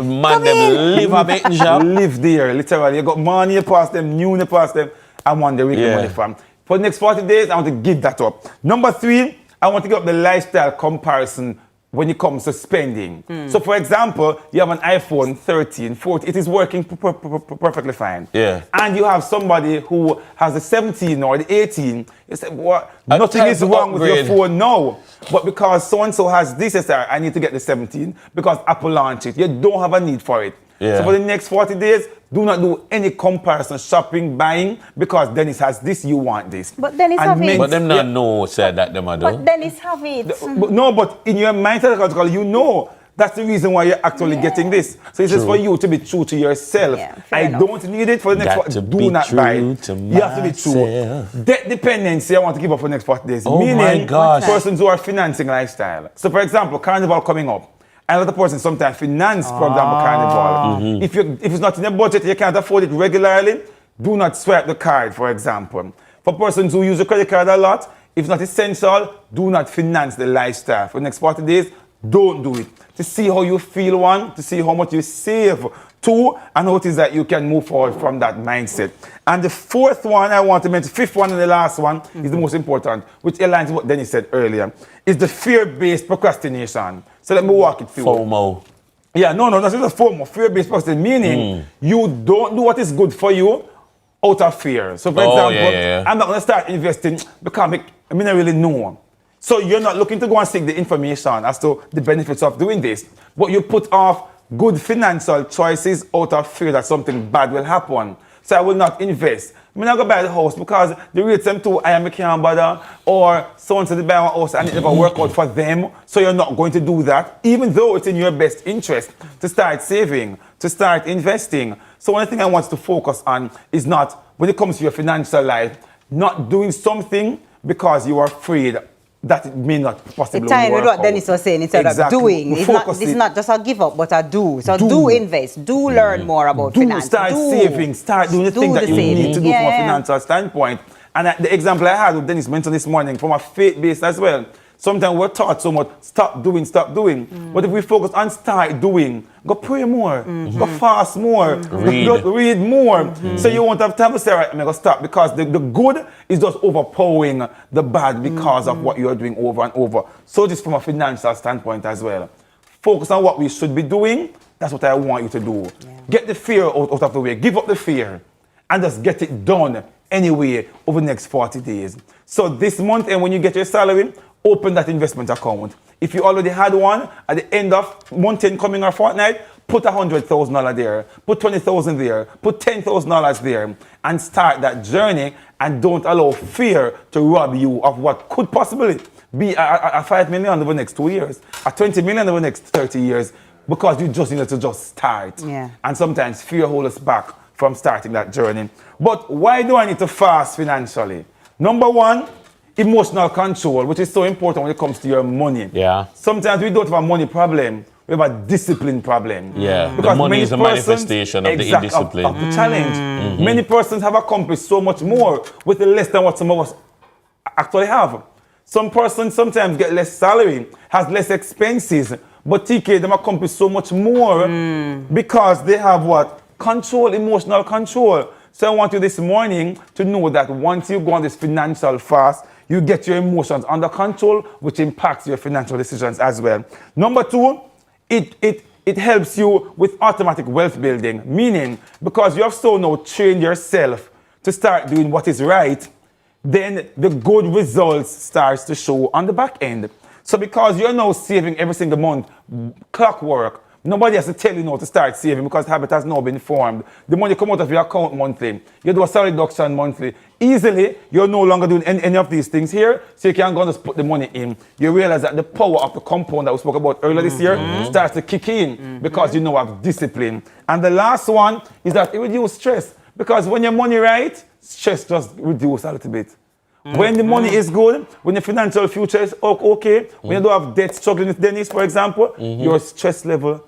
live a betting shop. Live there, literally. You got money you pass them, new you pass them, I want the weekend money from. For the next 40 days, I want to give that up. Number 3, I want to give up the lifestyle comparison when it comes to spending. So for example, you have an iPhone 13, 14, it is working perfectly fine. Yeah. And you have somebody who has the 17 or the 18, you say, what? A Nothing is type of wrong with your upgrade. phone now. But because so-and-so has this, you say, I need to get the 17 because Apple launched it. You don't have a need for it. Yeah. So for the next 40 days, do not do any comparison, shopping, buying, because Dennis has this, you want this. But Dennis And have it. But them not know said that them are do. But Dennis have it. But in your mind, you know that's the reason why you're actually getting this. So it's just for you to be true to yourself. I don't need it for the next 40 days. Do not buy it. You have to be true. Debt dependency, I want to give up for the next 40 days. Oh Meaning, my gosh. persons who are financing lifestyle. So for example, Carnival coming up. A lot of persons sometimes finance, for example, Carnival. If it's not in your budget, you can't afford it regularly, do not swipe the card, for example. For persons who use a credit card a lot, if it's not essential, do not finance the lifestyle. For the next 40 days, don't do it. To see how you feel, one, to see how much you save, two, and how it is that you can move forward from that mindset. And the fourth one I want to mention, fifth one and the last one is the most important, which aligns with what Dennis said earlier, is the fear-based procrastination. So let me walk it through. FOMO. Yeah, no, that's not a FOMO. Fear-based procrastination, meaning you don't do what is good for you out of fear. So for example, I'm not going to start investing because I don't really know. So you're not looking to go and seek the information as to the benefits of doing this, but you put off good financial choices out of fear that something bad will happen. So I will not invest. I'm not going to buy the house because the rates them too high and I can't bother, or someone said to buy a house and it never work out for them, so you're not going to do that, even though it's in your best interest to start saving, to start investing. So one thing I want to focus on is not, when it comes to your financial life, not doing something because you are afraid that it may not possibly It's time with work what Dennis was saying, instead of doing. It's not just a give up, but a do. So do invest, do learn more about finance. Start saving, start doing the things that you need to do from a financial standpoint. And the example I had with Dennis mentioned this morning, from a faith base as well. Sometimes we're taught so much, stop doing. But if we focus on start doing, go pray more, go fast more, read more. So you won't have time to say, right, I'm going to stop, because the good is just overpowering the bad because of what you're doing over and over. So just from a financial standpoint as well. Focus on what we should be doing. That's what I want you to do. Get the fear out of the way. Give up the fear and just get it done anyway over the next 40 days. So this month, and when you get your salary, open that investment account. If you already had one, at the end of month end coming or fortnight, put $100,000 there, put $20,000 there, put $10,000 there, and start that journey, and don't allow fear to rob you of what could possibly be a $5 million over the next 2 years, a $20 million over the next 30 years, because you just need to just start. And sometimes fear holds us back from starting that journey. But why do I need to fast financially? Number one, emotional control, which is so important when it comes to your money. Sometimes we don't have a money problem, we have a discipline problem. Because Because money many is a persons- manifestation of the indiscipline. Of the challenge. Many persons have accomplished so much more with less than what some of us actually have. Some persons sometimes get less salary, has less expenses, but TK, them accomplish so much more because they have what? Control, emotional control. So I want you this morning to know that once you go on this financial fast, you get your emotions under control, which impacts your financial decisions as well. Number two, it helps you with automatic wealth building, meaning because you have so now trained yourself to start doing what is right, then the good results starts to show on the back end. So because you're now saving every single month, clockwork, nobody has to tell you now to start saving because habit has now been formed. The money come out of your account monthly. You do a salary deduction monthly. Easily, you're no longer doing any of these things here, so you can go and just put the money in. You realize that the power of the compound that we spoke about earlier this year starts to kick in because you now have discipline. And the last one is that it reduces stress. Because when your money right, stress just reduces a little bit. When the money is good, when the financial future is okay, when you don't have debt struggling with Dennis, for example, your stress level,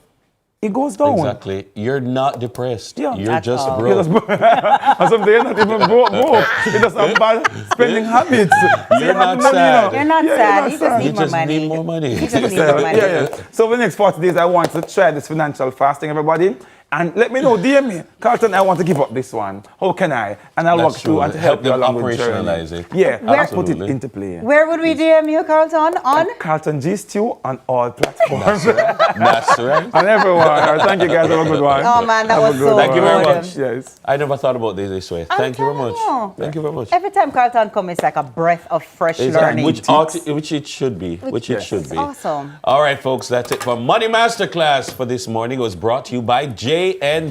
it goes down. Exactly. You're not depressed. Yeah. You're just broke. You're not even broke. You're just a bad spending habits. You're not sad. You're not sad. You just need more need more money. money. You just need more money. So for the next 40 days, I want to try this financial fasting, everybody. And let me know, DM me. Carlton, I want to give up this one. How can I? And I'll walk through and help you along with the journey. Operationalize it. Yeah, I'll put it into play. Where would we DM you, Carlton? On? Carlton G Stew on all platforms. That's right. And everyone. Thank you guys. Have a good one. Oh man, that was so Thank you very good. much. Yes. I never thought about this way. Thank you very much. Thank you very much. Every time Carlton comes, it's like a breath of fresh learning. Which it should be. Which it should be. Awesome. All right, folks, that's it for Money Masterclass for this morning. It was brought to you by JN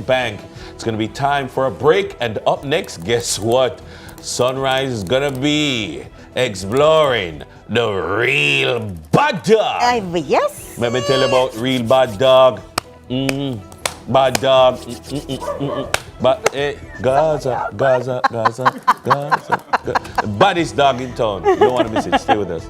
Bank. It's going to be time for a break. And up next, guess what? Sunrise is going to be exploring the real bad dog. Yes. Let me tell you about real bad dog. Bad dog. But Gaza. The baddest dog in town. You don't want to miss it. Stay with us.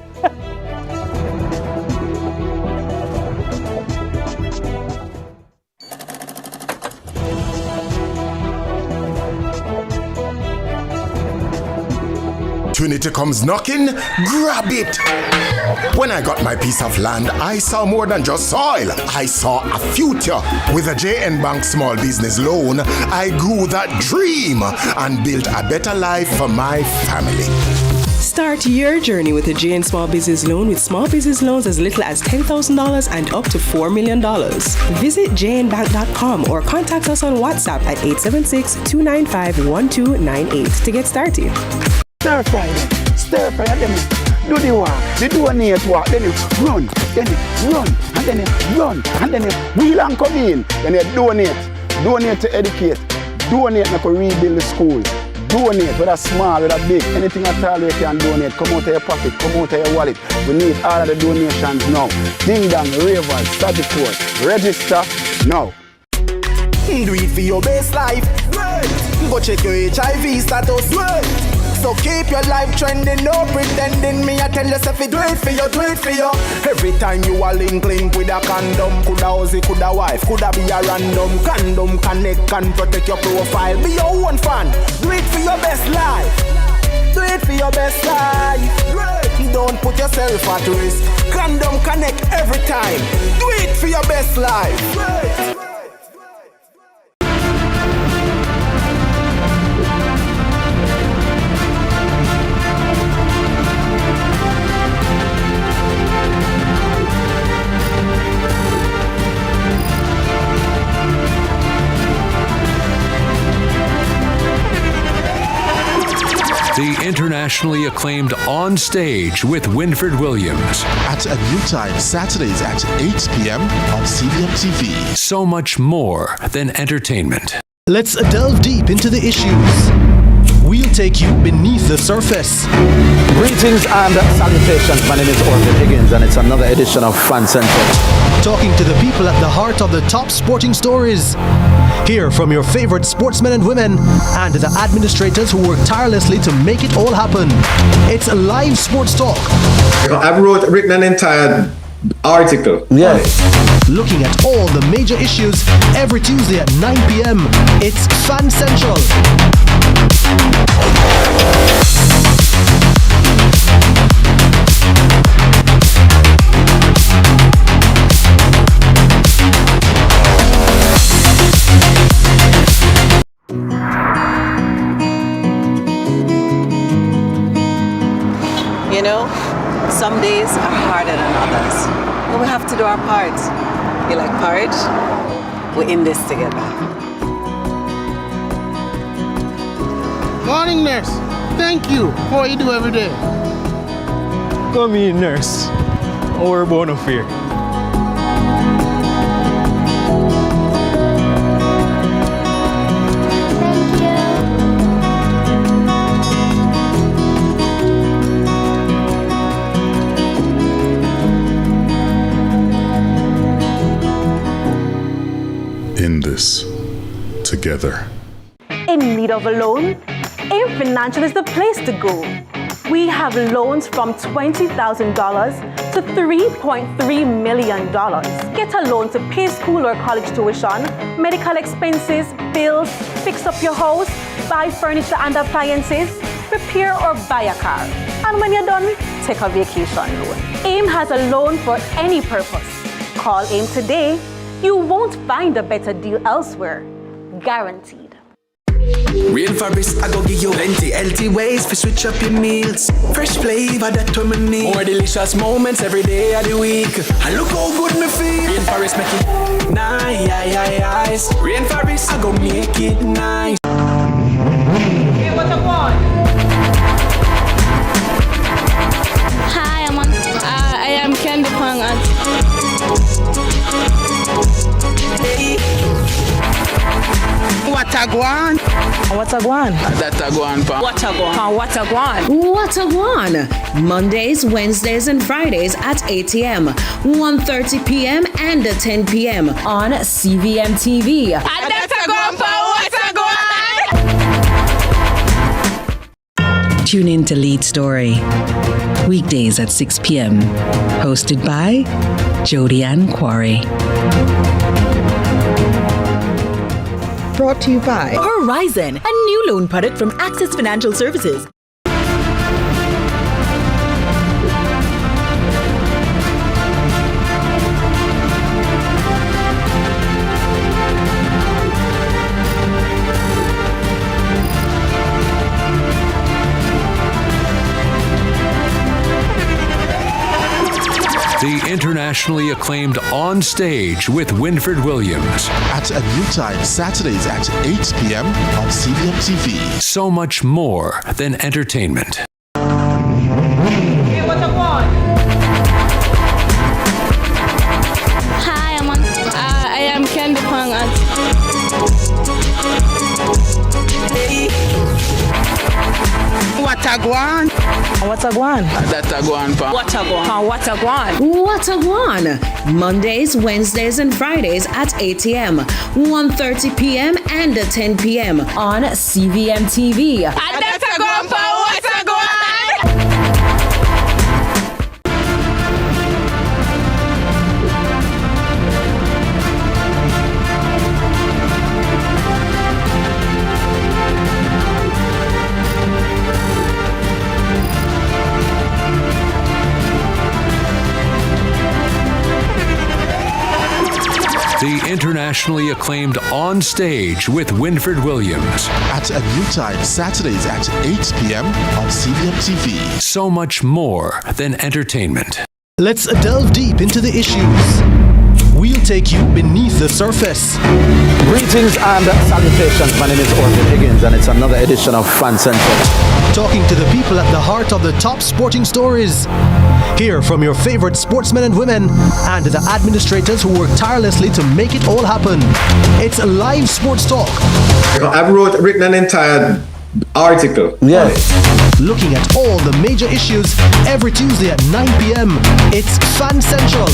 Opportunity comes knocking, grab it. When I got my piece of land, I saw more than just soil. I saw a future. With a JN Bank small business loan, I grew that dream and built a better life for my family. Start your journey with a JN Small Business Loan with small business loans as little as $10,000 and up to $4 million. Visit jnbank.com or contact us on WhatsApp at 876-295-1298 to get started. Stir fry them. Do the walk, the donate walk, then you run, and then you wheel and come in, then you donate to educate, donate to rebuild the school, donate whether small, whether big, anything at all you can donate, come out of your pocket, come out of your wallet. We need all of the donations now. Ding dong, ravers, Sagicor, register now. Do it for your best life. Go check your HIV status. So keep your life trending, no pretending. Me I tell yourself do it for you. Every time you are link with a condom. Coulda Ozzy, coulda wife, coulda be a random. Condom connect and protect your profile. Be your own fan. Do it for your best life. Do it for your best life. Don't put yourself at risk. Condom connect every time. Do it for your best life. The internationally acclaimed On Stage with Winfred Williams. At a new time, Saturdays at 8 p.m. on CVM TV. So much more than entertainment. Let's delve deep into the issues. We'll take you beneath the surface. Greetings and salutations. My name is Orville Higgins, and it's another edition of Fan Center. Talking to the people at the heart of the top sporting stories. Hear from your favorite sportsmen and women and the administrators who work tirelessly to make it all happen. It's live sports talk. I've written an entire article. Yes. Looking at all the major issues every Tuesday at 9 p.m. It's Fan Central. You know, some days are harder than others, but we have to do our part. You like porridge? We're in this together. Morning, nurse. Thank you for what you do every day. Come in, nurse. Or bono fear. In this, together. In need of a loan? AIM Financial is the place to go. We have loans from $20,000 to $3.3 million. Get a loan to pay school or college tuition, medical expenses, bills, fix up your house, buy furniture and appliances, repair or buy a car. And when you're done, take a vacation loan. AIM has a loan for any purpose. Call AIM today. You won't find a better deal elsewhere. Guaranteed. Rainforest, I go give you plenty healthy ways to switch up your meals. Fresh flavor that we need. More delicious moments every day of the week. And look how good me feel. Rainforest make it nice. Rainforest, I go make it nice. Hey, what up, one? Hi, I am Candy Pang. What a guan? What a guan? That a guan pa. What a guan? What a guan? What a guan! Mondays, Wednesdays, and Fridays at 8 a.m., 1:30 p.m., and 10 p.m. on CVM TV. That a guan pa. What a guan? Tune in to Lead Story. Weekdays at 6 p.m. Hosted by Jody Ann Quarry. Brought to you by Horizon, a new loan product from Access Financial Services. The internationally acclaimed On Stage with Winfred Williams. At a new time, Saturdays at 8 p.m. on CVM TV. So much more than entertainment. Hey, what up, one? Hi, I am Candy Pang. What a guan? What a guan? That a guan pa. What a guan? What a guan? What a guan! Mondays, Wednesdays, and Fridays at 8 a.m., 1:30 p.m., and 10 p.m. on CVM TV. That a guan pa. What a guan? The internationally acclaimed On Stage with Winfred Williams. At a new time, Saturdays at 8 p.m. on CVM TV. So much more than entertainment. Let's delve deep into the issues. We'll take you beneath the surface. Greetings and salutations. My name is Orville Higgins, and it's another edition of Fan Central. Talking to the people at the heart of the top sporting stories. Hear from your favorite sportsmen and women and the administrators who work tirelessly to make it all happen. It's live sports talk. I've written an entire article. Yes. Looking at all the major issues every Tuesday at 9 p.m. It's Fan Central.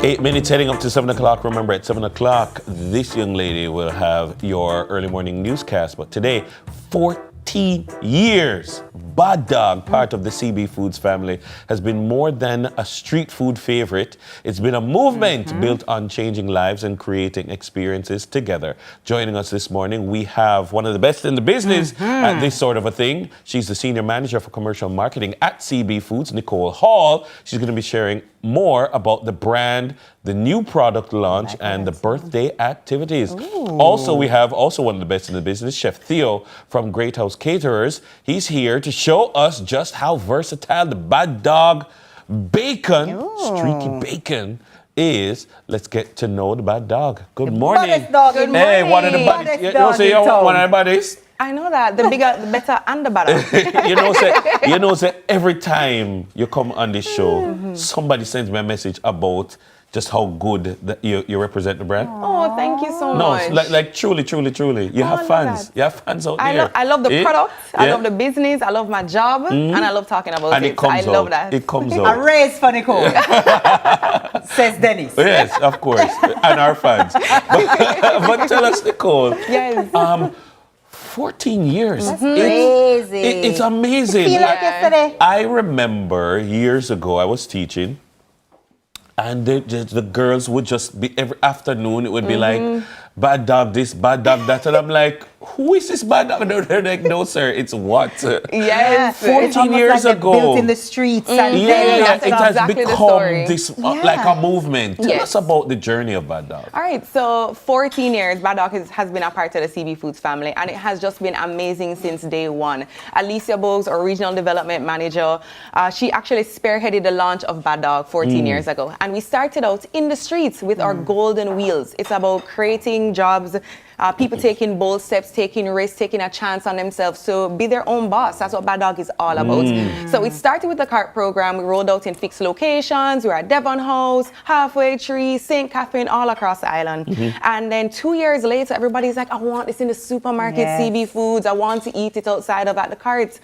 Eight minutes heading up to 7 o'clock. Remember, at 7 o'clock, this young lady will have your early morning newscast. But today, 14 years, Bad Dog, part of the CB Foods family, has been more than a street food favorite. It's been a movement built on changing lives and creating experiences together. Joining us this morning, we have one of the best in the business at this sort of a thing. She's the senior manager for commercial marketing at CB Foods, Nicole Hall. She's going to be sharing more about the brand, the new product launch, and the birthday activities. Also, we have one of the best in the business, Chef Theo from Great House Caterers. He's here to show us just how versatile the Bad Dog Bacon, streaky bacon, is. Let's get to know the Bad Dog. Good morning. Baddest dog in Hey, town. one of the baddies. You know, say you're one of the baddies. I know that. The bigger, the better, and the better. you know, say every time you come on this show, somebody sends me a message about just how good you represent the brand. Oh, thank you so much. No, like truly. You have fans. You have fans out there. I love the product. I love the business. I love my job. And I love talking about and it. it comes I love that. It comes A out. raise for Nicole. Says Dennis. Yes, of course. And our fans. But tell us, Nicole. Yes. 14 years. That's crazy. It's amazing. It feel like yesterday. I remember years ago, I was teaching, and the girls would just be, every afternoon, it would be like, bad dog this, bad dog that. And I'm like, who is this bad dog? They're like, no, sir, it's what? Yes. 14 years like ago. Built in the streets. And it has exactly become this, like a movement. Tell us about the journey of Bad Dog. All right, so 14 years, Bad Dog has been a part of the CB Foods family, and it has just been amazing since day one. Alicia Bogues, our regional development manager, she actually spearheaded the launch of Bad Dog 14 years ago. And we started out in the streets with our golden wheels. It's about creating jobs, people taking bold steps, taking risks, taking a chance on themselves. So be their own boss. That's what Bad Dog is all about. So it started with the cart program. We rolled out in fixed locations. We were at Devon House, Halfway Tree, St. Catherine, all across the island. And then 2 years later, everybody's like, I want this in the supermarket, CB Foods. I want to eat it outside of at the carts.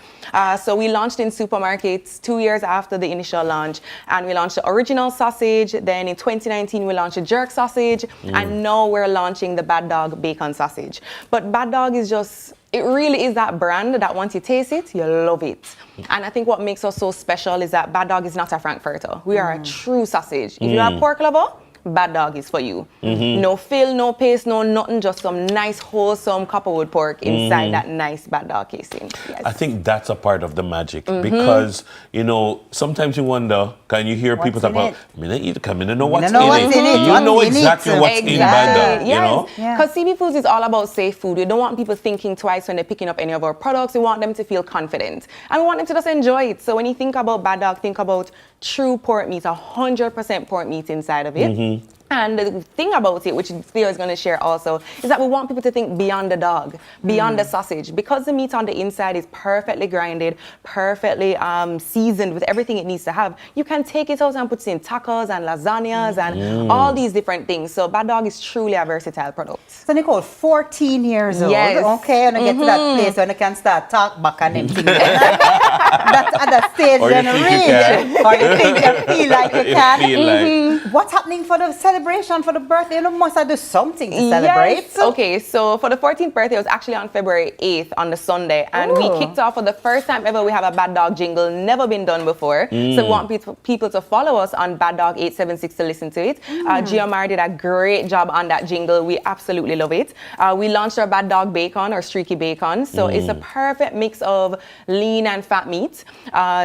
So we launched in supermarkets 2 years after the initial launch. And we launched the original sausage. Then in 2019, we launched a jerk sausage. And now we're launching the Bad Dog Bacon sausage. But Bad Dog is just, it really is that brand that once you taste it, you love it. And I think what makes us so special is that Bad Dog is not a frankfurter. We are a true sausage. If you're a pork lover, Bad Dog is for you. No fill, no paste, no nothing, just some nice wholesome copperwood pork inside that nice Bad Dog casing. Yes. I think that's a part of the magic because, you know, sometimes you wonder, can you hear people talk about, I mean, I don't know what's in it. You know exactly what's in Bad Dog, you know? Because CB Foods is all about safe food. We don't want people thinking twice when they're picking up any of our products. We want them to feel confident. And we want them to just enjoy it. So when you think about Bad Dog, think about true pork meat, 100% pork meat inside of it. And the thing about it, which Theo is going to share also, is that we want people to think beyond the dog, beyond the sausage. Because the meat on the inside is perfectly grinded, perfectly seasoned with everything it needs to have, you can take it out and put it in tacos and lasagnas and all these different things. So Bad Dog is truly a versatile product. So Nicole, 14 years old. Yes. Okay, and I get to that place when I can start talk back and them things. That's at that stage or then you reach. Or you think you feel like you can. Feel like. What's happening for the celebration for the birthday? You know, must I do something to celebrate? Yes. Okay, so for the 14th birthday, it was actually on February 8th on the Sunday. And we kicked off for the first time ever. We have a Bad Dog jingle, never been done before. So we want people to follow us on Bad Dog 876 to listen to it. GMR did a great job on that jingle. We absolutely love it. We launched our Bad Dog Bacon, or streaky bacon. So it's a perfect mix of lean and fat meat.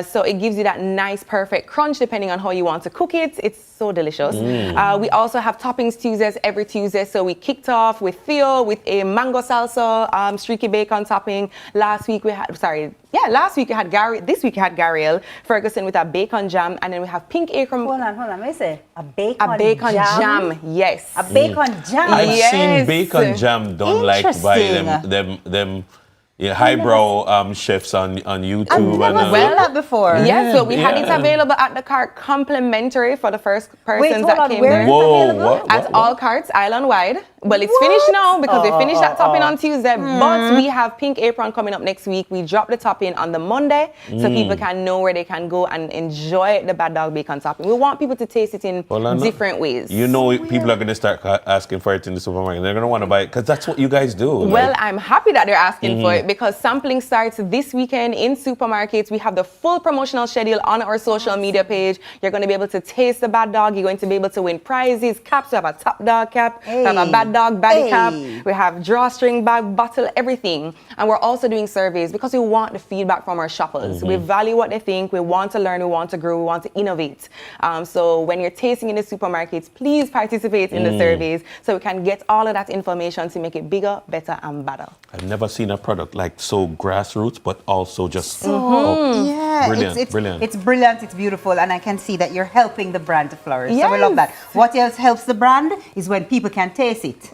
So it gives you that nice, perfect crunch depending on how you want to cook it. It's so delicious. We also have Toppings Tuesdays every Tuesday. So we kicked off with Theo with a mango salsa, streaky bacon topping. Last week we had Gary. This week we had Gariel Ferguson with a bacon jam, and then we have Pink Acre. Hold on. Let me say a bacon jam. Yes. A bacon jam. I've seen bacon jam done like by them highbrow chefs on YouTube. I've never seen that before. Yes, so we had it available at the cart, complimentary for the first persons that came there. At all carts, island-wide. Well, it's finished now because we finished that topping on Tuesday. But we have Pink Apron coming up next week. We drop the topping on the Monday so people can know where they can go and enjoy the Bad Dog Bacon topping. We want people to taste it in different ways. You know, people are going to start asking for it in the supermarket. They're going to want to buy it because that's what you guys do. Well, I'm happy that they're asking for it it because sampling starts this weekend in supermarkets. We have the full promotional schedule on our social media page. You're going to be able to taste the bad dog. You're going to be able to win prizes, caps. We have a top dog cap. We have a bad dog baddie cap. We have drawstring bag, bottle, everything. And we're also doing surveys because we want the feedback from our shoppers. We value what they think. We want to learn. We want to grow. We want to innovate. So when you're tasting in the supermarkets, please participate in the surveys so we can get all of that information to make it bigger, better, and better. I've never seen a product like so grassroots, but also just yeah, brilliant, it's brilliant. It's brilliant, it's beautiful, and I can see that you're helping the brand to flourish. So we love that. What else helps the brand is when people can taste it,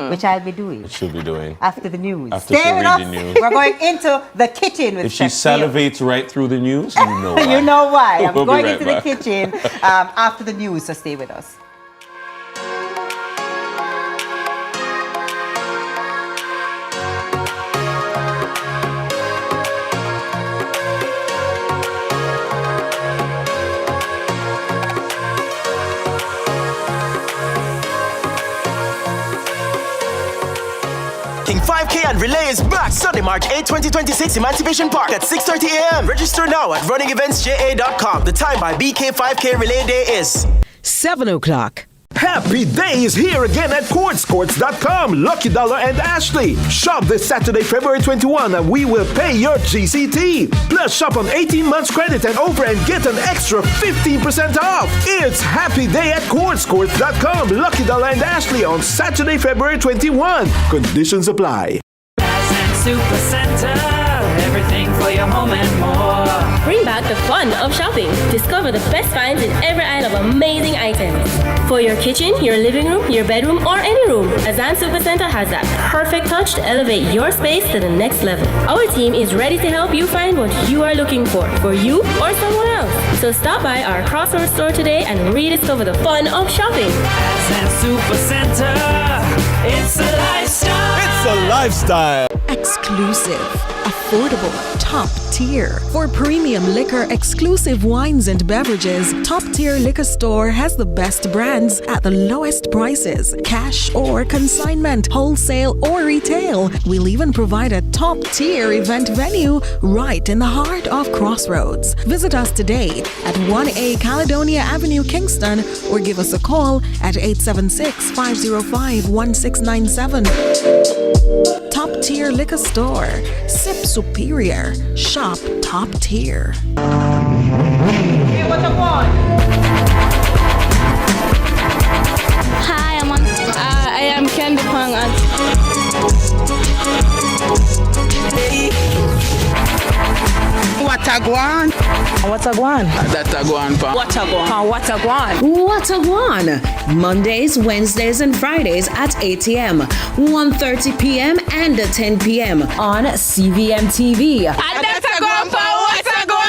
which I'll be doing. It should be doing. After the news. After she read the news. We're going into the kitchen with If she salivates right through the news, you know why. You know why. I'm We'll be going right into back. the kitchen after the news, so stay with us. King 5K and Relay is back Sunday, March 8, 2026, Emancipation Park at 6:30 a.m. Register now at runningeventsja.com. The time by BK 5K Relay Day is 7 o'clock. Happy Day is here again at Courts.com. Lucky Dollar and Ashley. Shop this Saturday, February 21, and we will pay your GCT. Plus, shop on 18 months credit and over and get an extra 15% off. It's Happy Day at Courts.com. Lucky Dollar and Ashley on Saturday, February 21. Conditions apply. Super Center, everything for your home and more. Bring back the fun of shopping. Discover the best finds in every aisle of amazing items. For your kitchen, your living room, your bedroom, or any room, Azan Supercenter has that perfect touch to elevate your space to the next level. Our team is ready to help you find what you are looking for you or someone else. So stop by our Crossroads store today and rediscover the fun of shopping. Azan Supercenter, it's a lifestyle. It's a lifestyle. Exclusive, affordable, top tier. For premium liquor, exclusive wines and beverages, Top Tier Liquor Store has the best brands at the lowest prices. Cash or consignment, wholesale or retail. We'll even provide a top tier event venue right in the heart of Crossroads. Visit us today at 1A Caledonia Avenue, Kingston, or give us a call at 876-505-1697. Top Tier Liquor Store. Sip superior. Shop top tier. Hey, what I want? Hi, I am Candy Pang and What a guan? What a guan? That a guan pa. What a guan? What a guan? What a one! Mondays, Wednesdays, and Fridays at 8 a.m., 1:30 p.m., and 10 p.m. on CVMTV. And that's a guan pa. What a guan?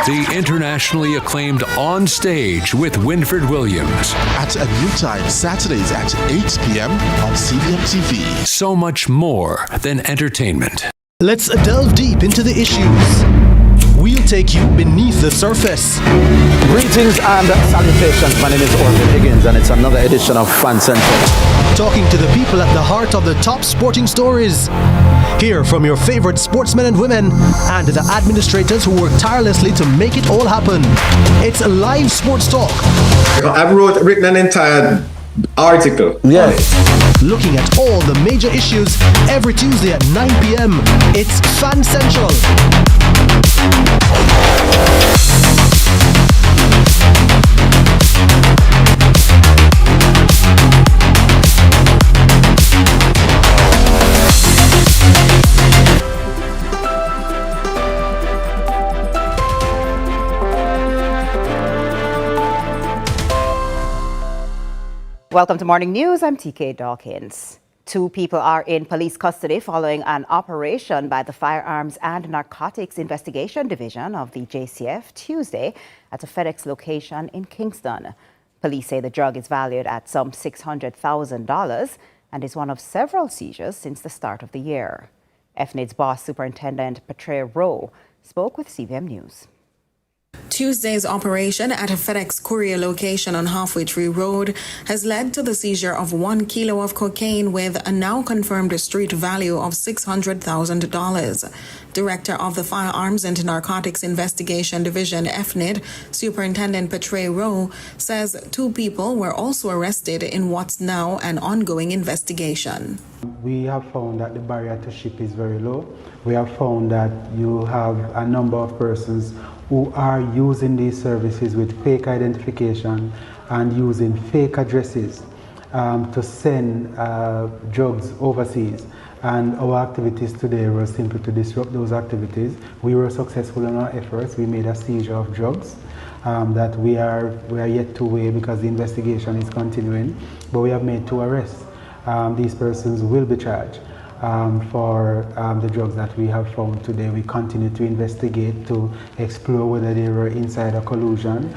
The internationally acclaimed On Stage with Winfred Williams. At a new time, Saturdays at 8 p.m. on CVMTV. So much more than entertainment. Let's delve deep into the issues. We'll take you beneath the surface. Greetings and salutations. My name is Orville Higgins, and it's another edition of Fan Center. Talking to the people at the heart of the top sporting stories. Hear from your favorite sportsmen and women and the administrators who work tirelessly to make it all happen. It's live sports talk. I've written an entire article. Yes. Looking at all the major issues every Tuesday at 9 p.m. It's Fan Central. Welcome to Morning News. I'm TK Dawkins. 2 people are in police custody following an operation by the Firearms and Narcotics Investigation Division of the JCF Tuesday at a FedEx location in Kingston. Police say the drug is valued at some $600,000 and is one of several seizures since the start of the year. FNID's boss, Superintendent Patricia Rowe, spoke with CVM News. Tuesday's operation at a FedEx courier location on Halfway Tree Road has led to the seizure of 1 kilo of cocaine with a now confirmed street value of $600,000. Director of the Firearms and Narcotics Investigation Division, FNID, Superintendent Patricia Rowe, says 2 people were also arrested in what's now an ongoing investigation. We have found that the barrier to ship is very low. We have found that you have a number of persons who are using these services with fake identification and using fake addresses to send drugs overseas. And our activities today were simply to disrupt those activities. We were successful in our efforts. We made a seizure of drugs that we are yet to weigh because the investigation is continuing. But we have made 2 arrests. These persons will be charged for the drugs that we have found today. We continue to investigate to explore whether there were insider collusion,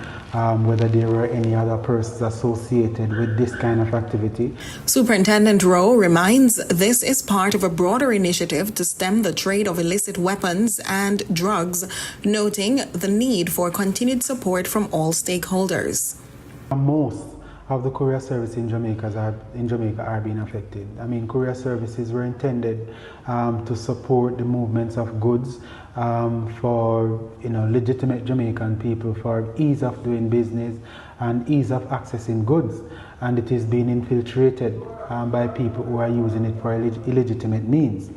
whether there were any other persons associated with this kind of activity. Superintendent Rowe reminds this is part of a broader initiative to stem the trade of illicit weapons and drugs, noting the need for continued support from all stakeholders. Most of the courier service in Jamaica are being affected. I mean, courier services were intended to support the movements of goods for legitimate Jamaican people, for ease of doing business and ease of accessing goods. And it is being infiltrated by people who are using it for illegitimate means.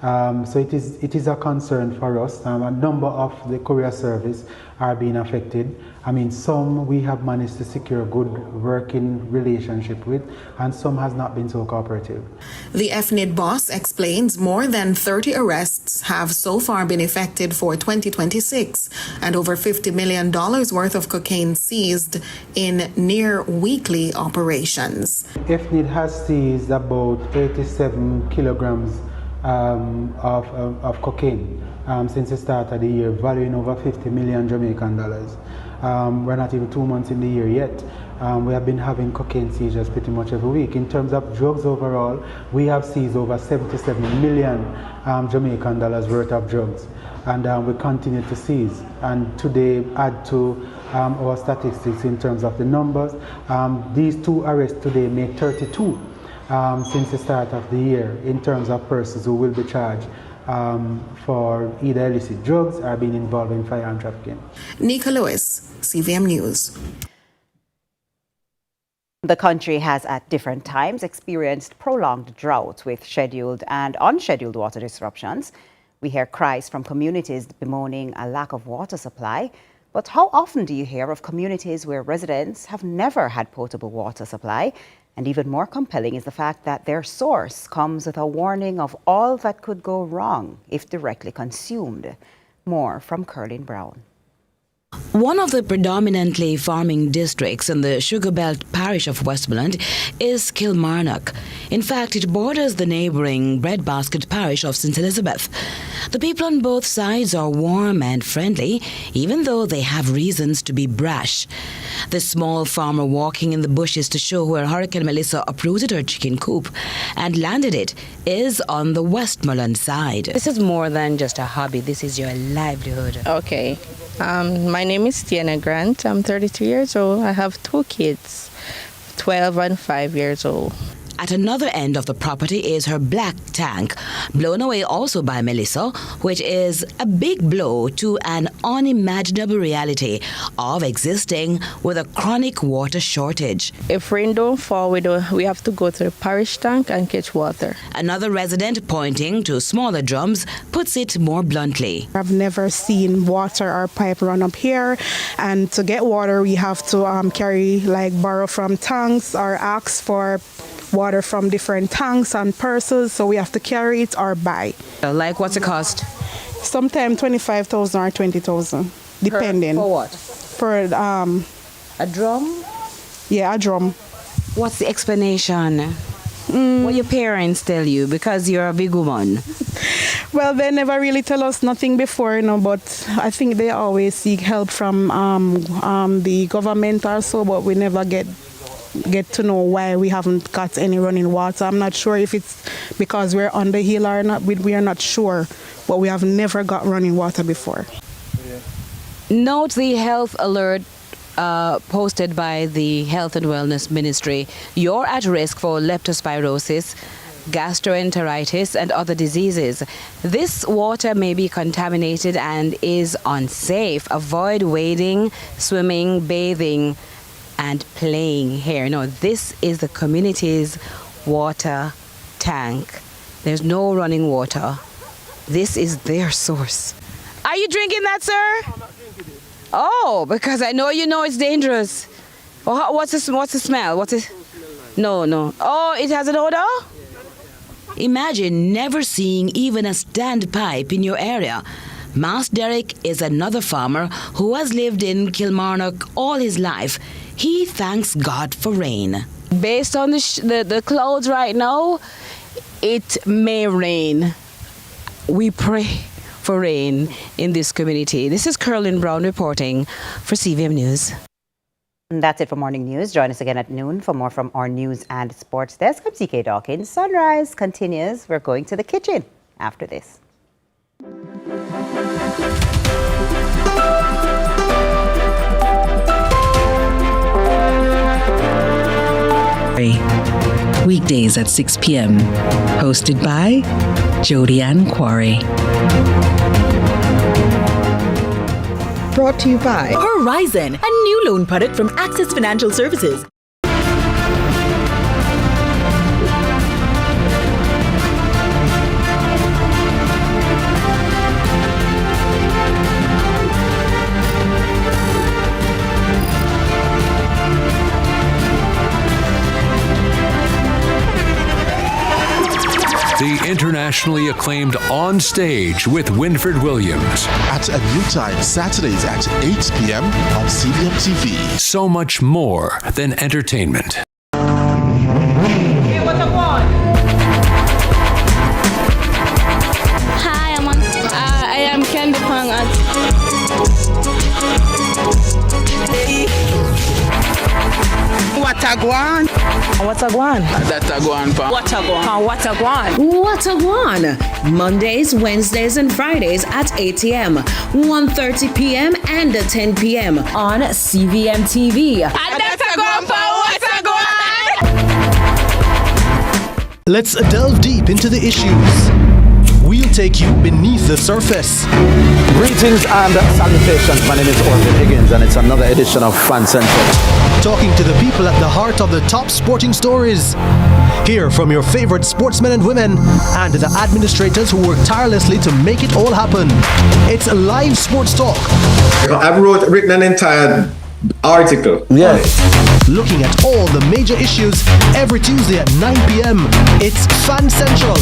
So it is a concern for us. A number of the courier service are being affected. I mean, some we have managed to secure a good working relationship with, and some has not been so cooperative. The FNID boss explains more than 30 arrests have so far been effected for 2026, and over $50 million worth of cocaine seized in near weekly operations. FNID has seized about 87 kilograms of cocaine since the start of the year, valuing over 50 million Jamaican dollars. We're not even 2 months in the year yet. We have been having cocaine seizures pretty much every week. In terms of drugs overall, we have seized over 77 million Jamaican dollars worth of drugs. And we continue to seize. And today, add to our statistics in terms of the numbers. These 2 arrests today make 32 since the start of the year in terms of persons who will be charged for either illicit drugs or being involved in firearm trafficking. Nika Lewis, CVM News. The country has at different times experienced prolonged drought with scheduled and unscheduled water disruptions. We hear cries from communities bemoaning a lack of water supply. But how often do you hear of communities where residents have never had potable water supply? And even more compelling is the fact that their source comes with a warning of all that could go wrong if directly consumed. More from Curlin Brown. One of the predominantly farming districts in the Sugar Belt parish of Westmoreland is Kilmarnock. In fact, it borders the neighbouring Breadbasket parish of St. Elizabeth. The people on both sides are warm and friendly, even though they have reasons to be brash. The small farmer walking in the bushes to show where Hurricane Melissa uprooted her chicken coop and landed it is on the Westmoreland side. This is more than just a hobby. This is your livelihood. Okay. My name is Tiana Grant. I'm 33 years old. I have 2 kids, 12 and 5 years old. At another end of the property is her black tank, blown away also by Melissa, which is a big blow to an unimaginable reality of existing with a chronic water shortage. If rain don't fall, we have to go to the parish tank and catch water. Another resident, pointing to smaller drums, puts it more bluntly. I've never seen water or pipe run up here, and to get water we have to borrow from tanks or ask for water from different tanks and purses, so we have to carry it or buy. Like what's the cost? Sometimes 25,000 or 20,000, depending. For what? For a drum? Yeah, a drum. What's the explanation? What your parents tell you because you're a big woman? Well, they never really tell us nothing before, but I think they always seek help from the government or so, but we never get to know why we haven't got any running water. I'm not sure if it's because we're on the hill or not. We are not sure, but we have never got running water before. Note the health alert posted by the Health and Wellness Ministry. You're at risk for leptospirosis, gastroenteritis and other diseases. This water may be contaminated and is unsafe. Avoid wading, swimming, bathing and playing here. No, this is the community's water tank. There's no running water. This is their source. Are you drinking that, sir? I'm not drinking it. Oh, because I know it's dangerous. Oh, what's the smell? What's it? No. Oh, it has an odor? Imagine never seeing even a standpipe in your area. Mas Derek is another farmer who has lived in Kilmarnock all his life. He thanks God for rain. Based on the clouds right now, it may rain. We pray for rain in this community. This is Curlin Brown reporting for CVM News. And that's it for Morning News. Join us again at noon for more from our news and sports desk. I'm CK Dawkins. Sunrise continues. We're going to the kitchen after this. Weekdays at 6 p.m. Hosted by Jodianne Quarry. Brought to you by Horizon, a new loan product from Access Financial Services. The internationally acclaimed On Stage with Winfred Williams. At a new time, Saturdays at 8 p.m. on CVM TV. So much more than entertainment. Hey, what I want? Hi, I am Candy Pang at What I want? What a guan? That I go on, What a guan? What a guan? What a guan? Mondays, Wednesdays, and Fridays at 8 a.m., 1:30 p.m., and 10 p.m. on CVM TV. That's a guan, what a guan? Let's delve deep into the issues. We'll take you beneath the surface. Greetings and salutations. My name is Orville Higgins, and it's another edition of Fan Central. Talking to the people at the heart of the top sporting stories. Hear from your favorite sportsmen and women and the administrators who work tirelessly to make it all happen. It's live sports talk. I've written an entire article. Yes. Looking at all the major issues every Tuesday at 9 p.m. It's Fan Central.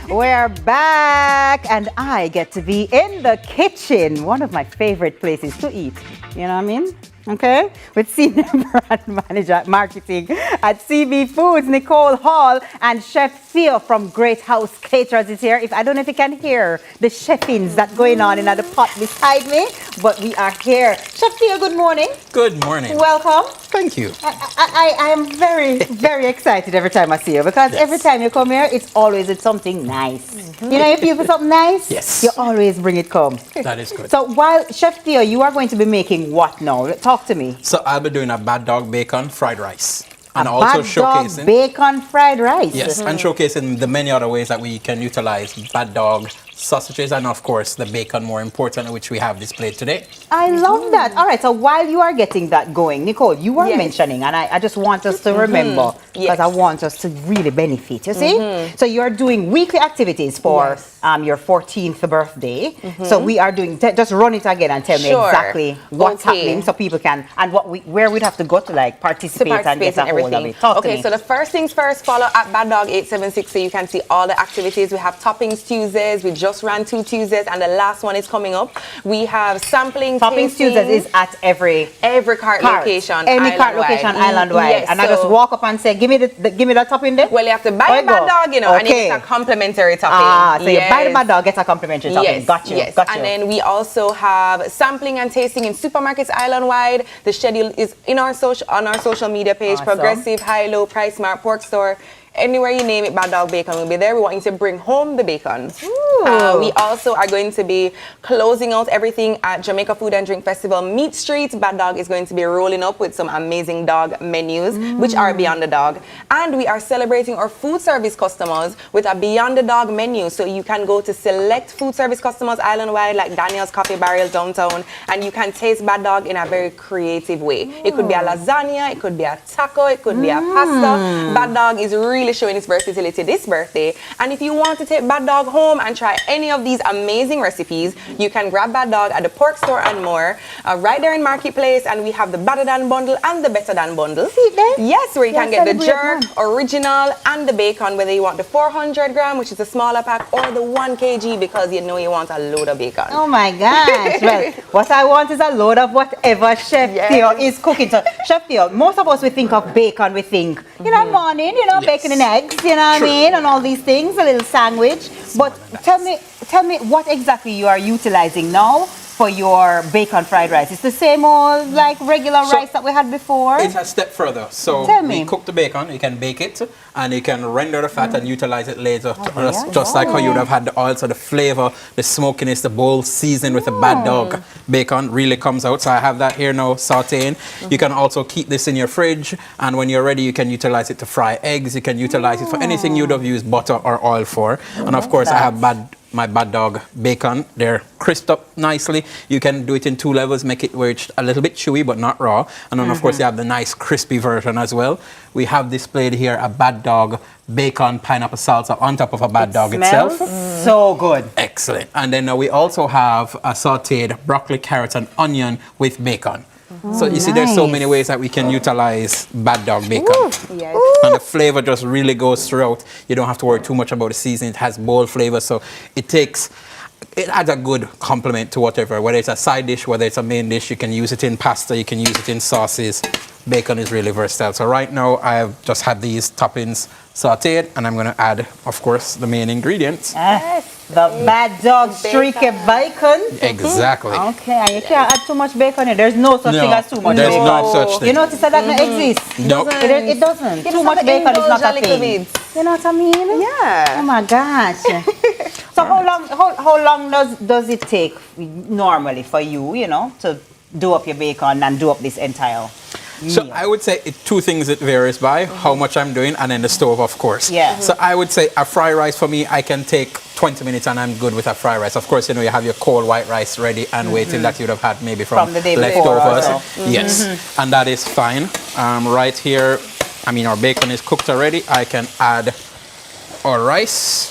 We're back, and I get to be in the kitchen, one of my favorite places to eat. You know what I mean? Okay? With Senior Brand Manager at Marketing at CB Foods, Nicole Hall, and Chef Theo from Great House Caterers is here. I don't know if you can hear the chefings that's going on in the pot beside me, but we are here. Chef Theo, good morning. Good morning. Welcome. Thank you. I am very, very excited every time I see you, because every time you come here, it's always with something nice. You know, if you for something nice, yes, you always bring it come. That is good. So while Chef Theo, you are going to be making what now? Talk to me. So I'll be doing a bad dog bacon fried rice. And also bad showcasing dog bacon fried rice. Yes, and showcasing the many other ways that we can utilize bad dog sausages, and of course the bacon, more important, which we have displayed today. I love that. All right, so while you are getting that going, Nicole, you are mentioning, and I just want us to remember, because I want us to really benefit, you see? So you're doing weekly activities for your 14th birthday. So we are doing, just run it again and tell me exactly what's happening so people can, and where we'd have to go to like participate and get a hold of it. Talk to me. So the first things first, follow at Bad Dog 876 so you can see all the activities. We have Toppings Tuesdays. We just ran 2 Tuesdays and the last one is coming up. We have sampling Toppings Tuesdays is at every cart location. Any cart location island-wide. Yes, and I just walk up and say, give me that topping there? Well, you have to buy a Bad Dog, you know, and it's a complimentary topping. So you buy the Bad Dog, get a complimentary topping. Got you. And then we also have sampling and tasting in supermarkets island-wide. The schedule is on our social media page, Progressive, High Low, Price Smart, Pork Store. Anywhere you name it, Bad Dog Bacon will be there. We want you to bring home the bacon. We also are going to be closing out everything at Jamaica Food and Drink Festival Meat Street. Bad Dog is going to be rolling up with some amazing dog menus, which are Beyond the Dog. And we are celebrating our food service customers with a Beyond the Dog menu. So you can go to select food service customers island-wide, like Daniel's Coffee Barrel downtown, and you can taste Bad Dog in a very creative way. It could be a lasagna, it could be a taco, it could be a pasta. Bad Dog is really showing its versatility this birthday. And if you want to take Bad Dog home and try any of these amazing recipes, you can grab Bad Dog at the Pork Store and more, right there in Marketplace. And we have the Better Than bundle and the Better Than bundle. Yes, where you can get the jerk, original, and the bacon, whether you want the 400 gram, which is a smaller pack, or the 1 kg, because you know you want a load of bacon. Oh my gosh. Well, what I want is a load of whatever Chef Theo is cooking. So, Chef Theo, most of us, we think of bacon, we think, morning, bacon and eggs, you know what I mean, and all these things, a little sandwich. But tell me what exactly you are utilizing now for your bacon fried rice. It's the same old like regular rice that we had before? It's a step further. So we cook the bacon, you can bake it, and you can render the fat and utilize it later, just like how you would have had the oil. So the flavor, the smokiness, the bold season with the Bad Dog bacon really comes out. So I have that here now sauteing. You can also keep this in your fridge, and when you're ready, you can utilize it to fry eggs. You can utilize it for anything you'd have used butter or oil for. And of course, I have my Bad Dog bacon. They're crisped up nicely. You can do it in 2 levels, make it where it's a little bit chewy but not raw. And then of course you have the nice crispy version as well. We have displayed here a Bad Dog bacon pineapple salsa on top of a Bad Dog itself. So good. Excellent. And then we also have a sauteed broccoli, carrot and onion with bacon. So you see, there's so many ways that we can utilize Bad Dog bacon. And the flavor just really goes throughout. You don't have to worry too much about the seasoning. It has bold flavor, so it adds a good complement to whatever, whether it's a side dish, whether it's a main dish. You can use it in pasta, you can use it in sauces. Bacon is really versatile. So right now I have just had these toppings sauteed, and I'm going to add, of course, the main ingredients. The Bad Dog streaky bacon. Exactly. Okay, and you can't add too much bacon in. There's no such thing as too much bacon. There's no such thing. You notice that doesn't exist? No. It doesn't. Too much bacon is not a thing. You know what I mean? Yeah. Oh my gosh. So how long does it take normally for you, to do up your bacon and do up this entire meal? So I would say 2 things it varies by, how much I'm doing, and then the stove, of course. So I would say a fried rice for me, I can take 20 minutes and I'm good with a fried rice. Of course, you have your cold white rice ready and waiting that you'd have had maybe from the day leftovers. Yes, and that is fine. Right here, our bacon is cooked already. I can add our rice.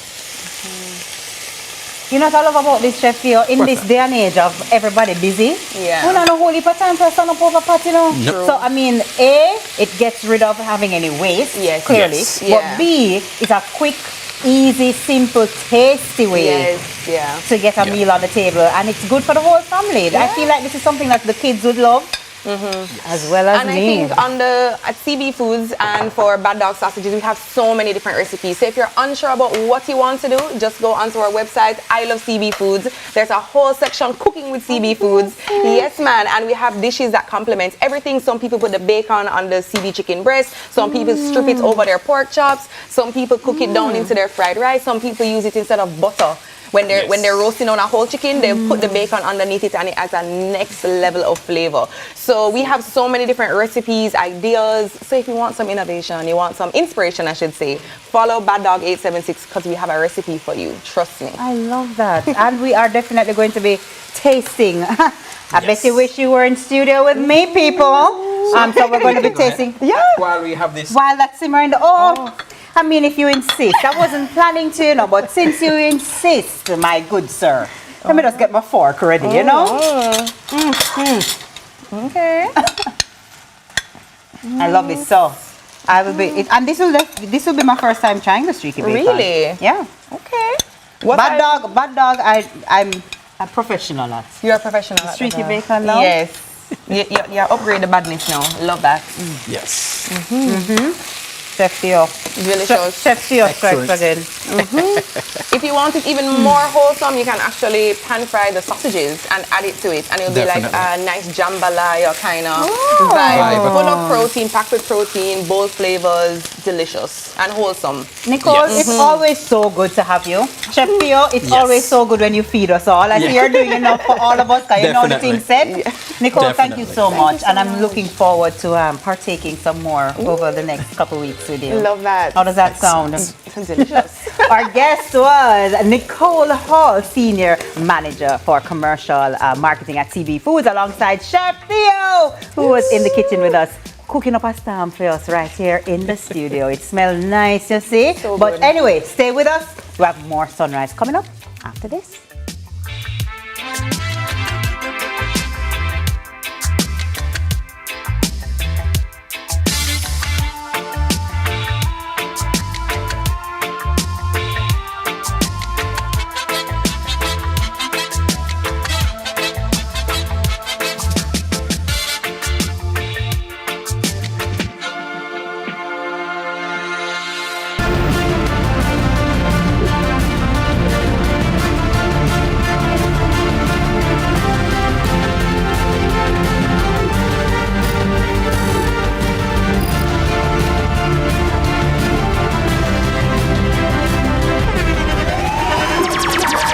You know what I love about this, Chef Theo? In this day and age of everybody busy, we don't know whole heap of time for a stand up over pot, Nope. So, A, it gets rid of having any waste, clearly. Yes. But B, it's a quick, easy, simple, tasty way to get a meal on the table. And it's good for the whole family. I feel like this is something that the kids would love. As well as me. I think at CB Foods and for Bad Dog sausages, we have so many different recipes. So if you're unsure about what you want to do, just go onto our website, I Love CB Foods. There's a whole section, Cooking with CB Foods. Yes, man. And we have dishes that complement everything. Some people put the bacon on the CB chicken breast. Some people strip it over their pork chops. Some people cook it down into their fried rice. Some people use it instead of butter. When they're roasting on a whole chicken, they put the bacon underneath it and it adds a next level of flavor. So we have so many different recipes, ideas. So if you want some innovation, you want some inspiration, I should say, follow Bad Dog 876 because we have a recipe for you. Trust me. I love that. And we are definitely going to be tasting. I bet you wish you were in studio with me, people. So we're going to be tasting. While we have this. While that's simmering. I mean, if you insist. I wasn't planning to, but since you insist, my good sir. Let me just get my fork ready, you know? Okay. I love it so. I will be, and this will be my first time trying the streaky bacon. Really? Yeah. Okay. Bad dog. I'm a professional at. You're a professional at Streaky bacon now. Yes. You upgrade the badness now. Love that. Yes. Chef Theo. Delicious. Chef Theo strikes again. If you want it even more wholesome, you can actually pan fry the sausages and add it to it, and it'll be like a nice jambalaya kind of vibe. Full of protein, packed with protein, bold flavors, delicious and wholesome. Nicole, it's always so good to have you. Chef Theo, it's always so good when you feed us all. I see you're doing enough for all of us, because you know the thing said. Nicole, thank you so much, and I'm looking forward to partaking some more over the next couple weeks with you. Love that. How does that sound? Delicious. Our guest was Nicole Hall, Senior Manager for Commercial Marketing at CB Foods, alongside Chef Theo, who was in the kitchen with us, cooking up a stamp for us right here in the studio. It smells nice, you see. So but good. Anyway, stay with us. We have more Sunrise coming up after this.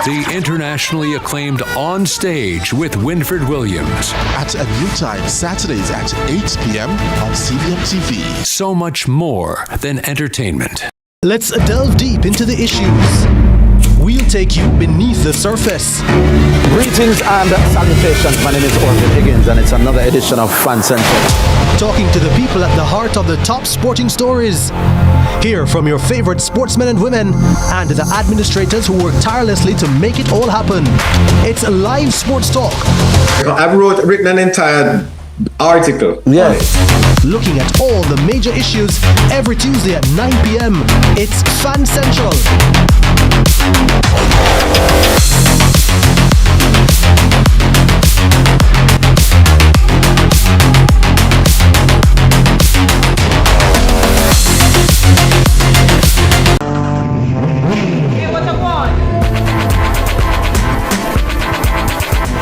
The internationally acclaimed On Stage with Winfred Williams. At a new time, Saturdays at 8 p.m. on CVM TV. So much more than entertainment. Let's delve deep into the issues. We'll take you beneath the surface. Greetings and salutations. My name is Orville Higgins, and it's another edition of Fan Central. Talking to the people at the heart of the top sporting stories. Hear from your favorite sportsmen and women and the administrators who work tirelessly to make it all happen. It's live sports talk. I've written an entire article. Yes. Looking at all the major issues every Tuesday at 9 p.m. It's Fan Central.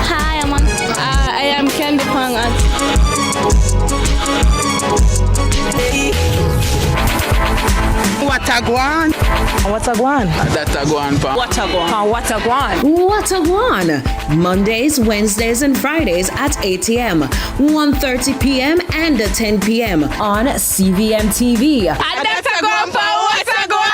Hi, I am Candy Pang at Watagwan. Watagwan. Datagwan pa. Watagwan. Watagwan. Watagwan. Mondays, Wednesdays, and Fridays at 8 a.m., 1:30 p.m., and 10 p.m. on CVM TV. Datagwan pa. Watagwan.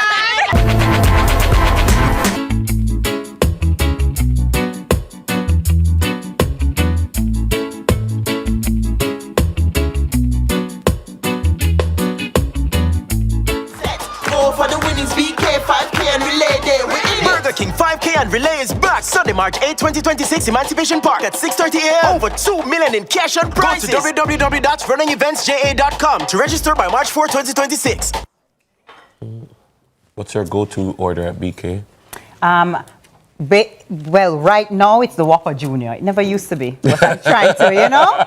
For the winnings, BK 5K and relay day. Burger King 5K and relay is back Sunday, March 8, 2026, Emancipation Park at 6:30 a.m. Over $2 million in cash and prizes. Go to www.runningeventsja.com to register by March 4, 2026. What's your go-to order at BK? Well, right now it's the Whopper Junior. It never used to be, but I'm trying to, you know?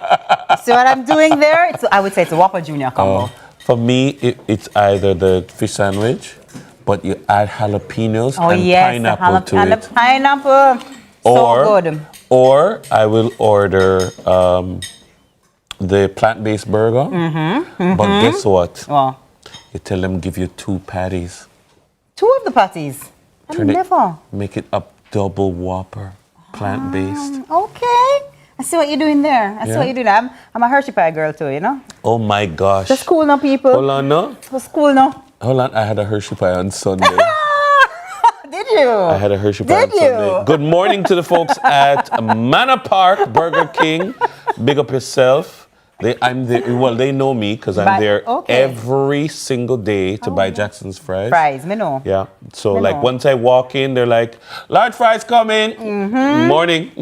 See what I'm doing there? I would say it's a Whopper Junior combo. For me, it's either the fish sandwich, but you add jalapenos and pineapple to and it. the pineapple, so good. Or I will order the plant-based burger. But guess what? Well, you tell them give you 2 patties. 2 of the patties. Never. Make it a double Whopper, plant-based. Okay. I see what you're doing there. I see what you're doing. I'm a Hershey Pie girl too, you know? Oh my gosh. Just cool now, people. Hold on, no? Just cool now. Hold on, I had a Hershey Pie on Sunday. Did you? I had a Hershey Pie on Sunday. Good morning to the folks at Manor Park Burger King. Big up yourself. They know me because I'm there every single day to buy Jackson's fries. Fries, me know. Yeah. So once I walk in, they're like, large fries coming. Morning.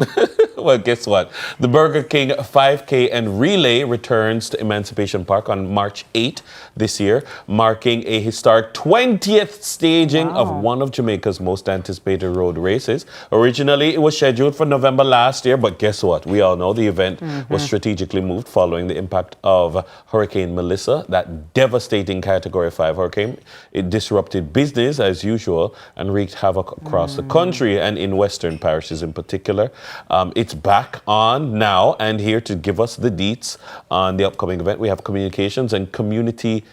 Well, guess what? The Burger King 5K and Relay returns to Emancipation Park on March 8 this year, marking a historic 20th staging of one of Jamaica's most anticipated road races. Originally, it was scheduled for November last year, but guess what? We all know the event was strategically moved following the impact of Hurricane Melissa, that devastating Category 5 hurricane. It disrupted business as usual and wreaked havoc across the country and in western parishes in particular. It's back on now, and here to give us the deets on the upcoming event, we have Communications Community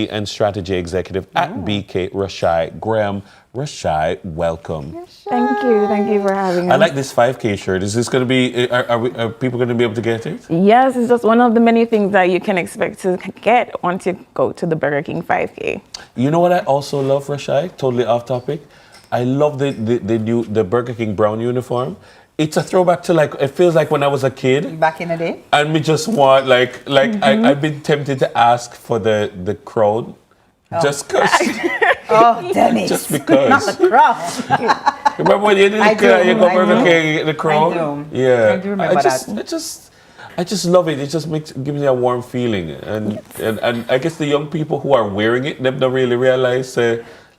and Strategy Executive at BK, Rashai Graham. Rashai, welcome. Thank you for having us. I like this 5K shirt. Is this going to be, are people going to be able to get it? Yes, it's just one of the many things that you can expect to get once you go to the Burger King 5K. You know what I also love, Rashai? Totally off topic. I love the Burger King brown uniform. It's a throwback to it feels like when I was a kid. Back in the day? And me just want I've been tempted to ask for the crowd. Just because. Oh, Dennis. Just because. Not the crowd. Remember when you didn't you go Burger King, the crowd? I do. Yeah. I do remember that. I just love it. It just gives me a warm feeling. And I guess the young people who are wearing it, they don't really realize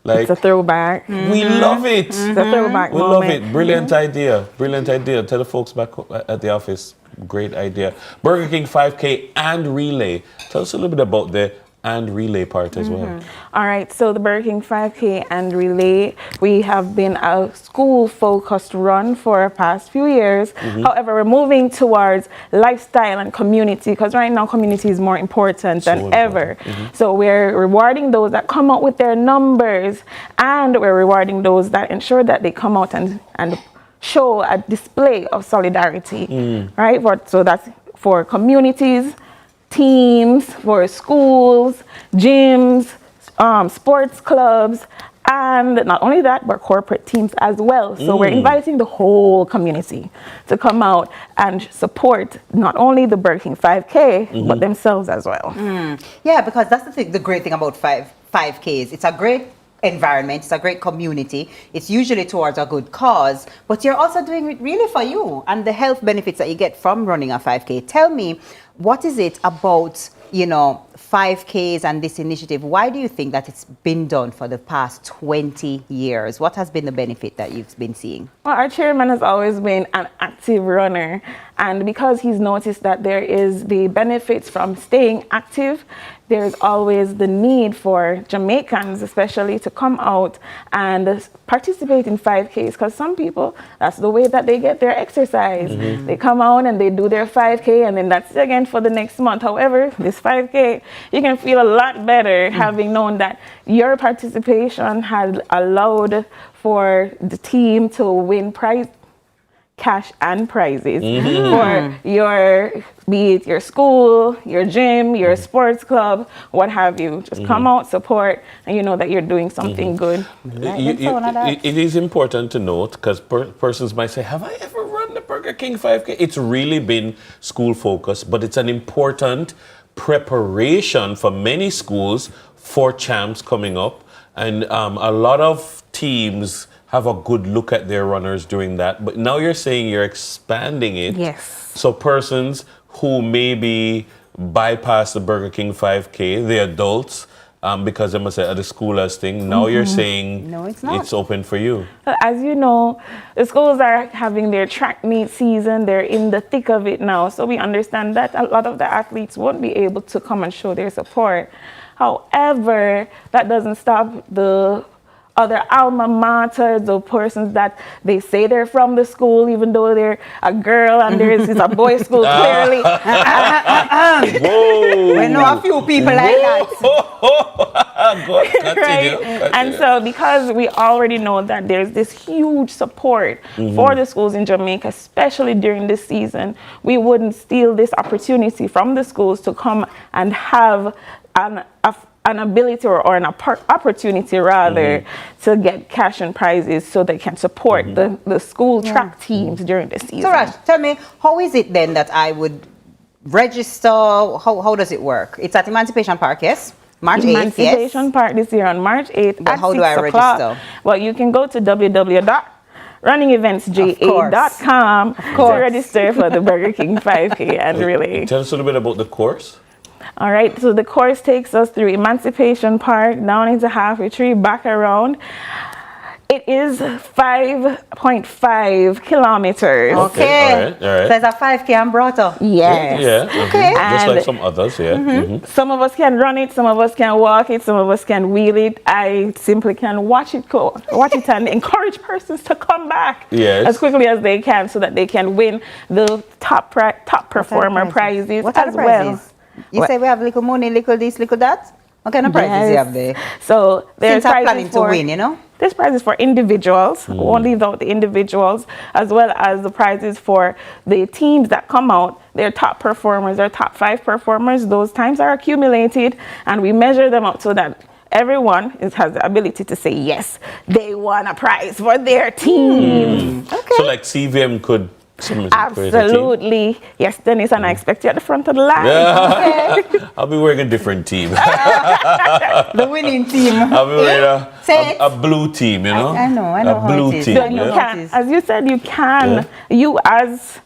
it's a throwback. We love it. It's a throwback We moment. love it. Brilliant idea. Brilliant idea. Tell the folks back at the office. Great idea. Burger King 5K and Relay. Tell us a little bit about the and relay part as well. All right, so the Burger King 5K and Relay, we have been a school-focused run for the past few years. However, we're moving towards lifestyle and community, because right now community is more important than ever. So we're rewarding those that come out with their numbers, and we're rewarding those that ensure that they come out and show a display of solidarity, right? So that's for communities, teams, for schools, gyms, sports clubs, and not only that, but corporate teams as well. So we're inviting the whole community to come out and support not only the Burger King 5K, but themselves as well. Yeah, because that's the thing, the great thing about 5Ks. It's a great environment, it's a great community, it's usually towards a good cause, but you're also doing it really for you and the health benefits that you get from running a 5K. Tell me, what is it about, 5Ks and this initiative? Why do you think that it's been done for the past 20 years? What has been the benefit that you've been seeing? Well, our chairman has always been an active runner, and because he's noticed that there is the benefits from staying active, there's always the need for Jamaicans especially to come out and participate in 5Ks, because some people, that's the way that they get their exercise. They come out and they do their 5K, and then that's it again for the next month. However, this 5K, you can feel a lot better having known that your participation has allowed for the team to win cash and prizes for be it your school, your gym, your sports club, what have you. Just come out, support, and you know that you're doing something good. It is important to note, because persons might say, have I ever run the Burger King 5K? It's really been school focused, but it's an important preparation for many schools for champs coming up. And a lot of teams have a good look at their runners doing that. But now you're saying you're expanding it. Yes. So persons who maybe bypass the Burger King 5K, the adults, because they must say the schoolers thing, now you're saying no, it's not. It's open for you. As you know, the schools are having their track meet season. They're in the thick of it now. So we understand that a lot of the athletes won't be able to come and show their support. However, that doesn't stop the other alma mater, the persons that they say they're from the school, even though they're a girl and it's a boys' school, clearly. We know a few people like that. Right? And so because we already know that there's this huge support for the schools in Jamaica, especially during this season, we wouldn't steal this opportunity from the schools to come and have an ability or an opportunity rather to get cash and prizes so they can support the school track teams during the season. So Rash, tell me, how is it then that I would register? How does it work? It's at Emancipation Park, yes? March 8th, Emancipation Park this year on March 8th But at how 6 do I o'clock. register? Well, you can go to www.runningeventsja.com to register for the Burger King 5K and relay. Tell us a little bit about the course. All right, so the course takes us through Emancipation Park, down into Halfway Tree, back around. It is 5.5 kilometers. Okay. All right. So it's a 5K and Broto. Yes. Yeah. Okay. Just like And- some others, yeah. Some of us can run it, some of us can walk it, some of us can wheel it. I simply can watch it and encourage persons to come back Yes. as quickly as they can so that they can win the top performer prizes What are as the prizes? You well. say we have little money, little this, little that? What kind of prizes you have there? So there's Since I'm prizes planning to for, win, you know? There's prizes for individuals, won't leave out the individuals, as well as the prizes for the teams that come out. Their top performers, their top 5 performers, those times are accumulated and we measure them out so that everyone has the ability to say, yes, they won a prize for their team. Okay. So like CVM could submit for the team? Absolutely. Yes, Dennis, and I expect you at the front of the line. Yeah. I'll be wearing a different team. The winning team. I'll be wearing Say a blue team, you know? I know A how blue it is. team. So you can, as you said, you can, you as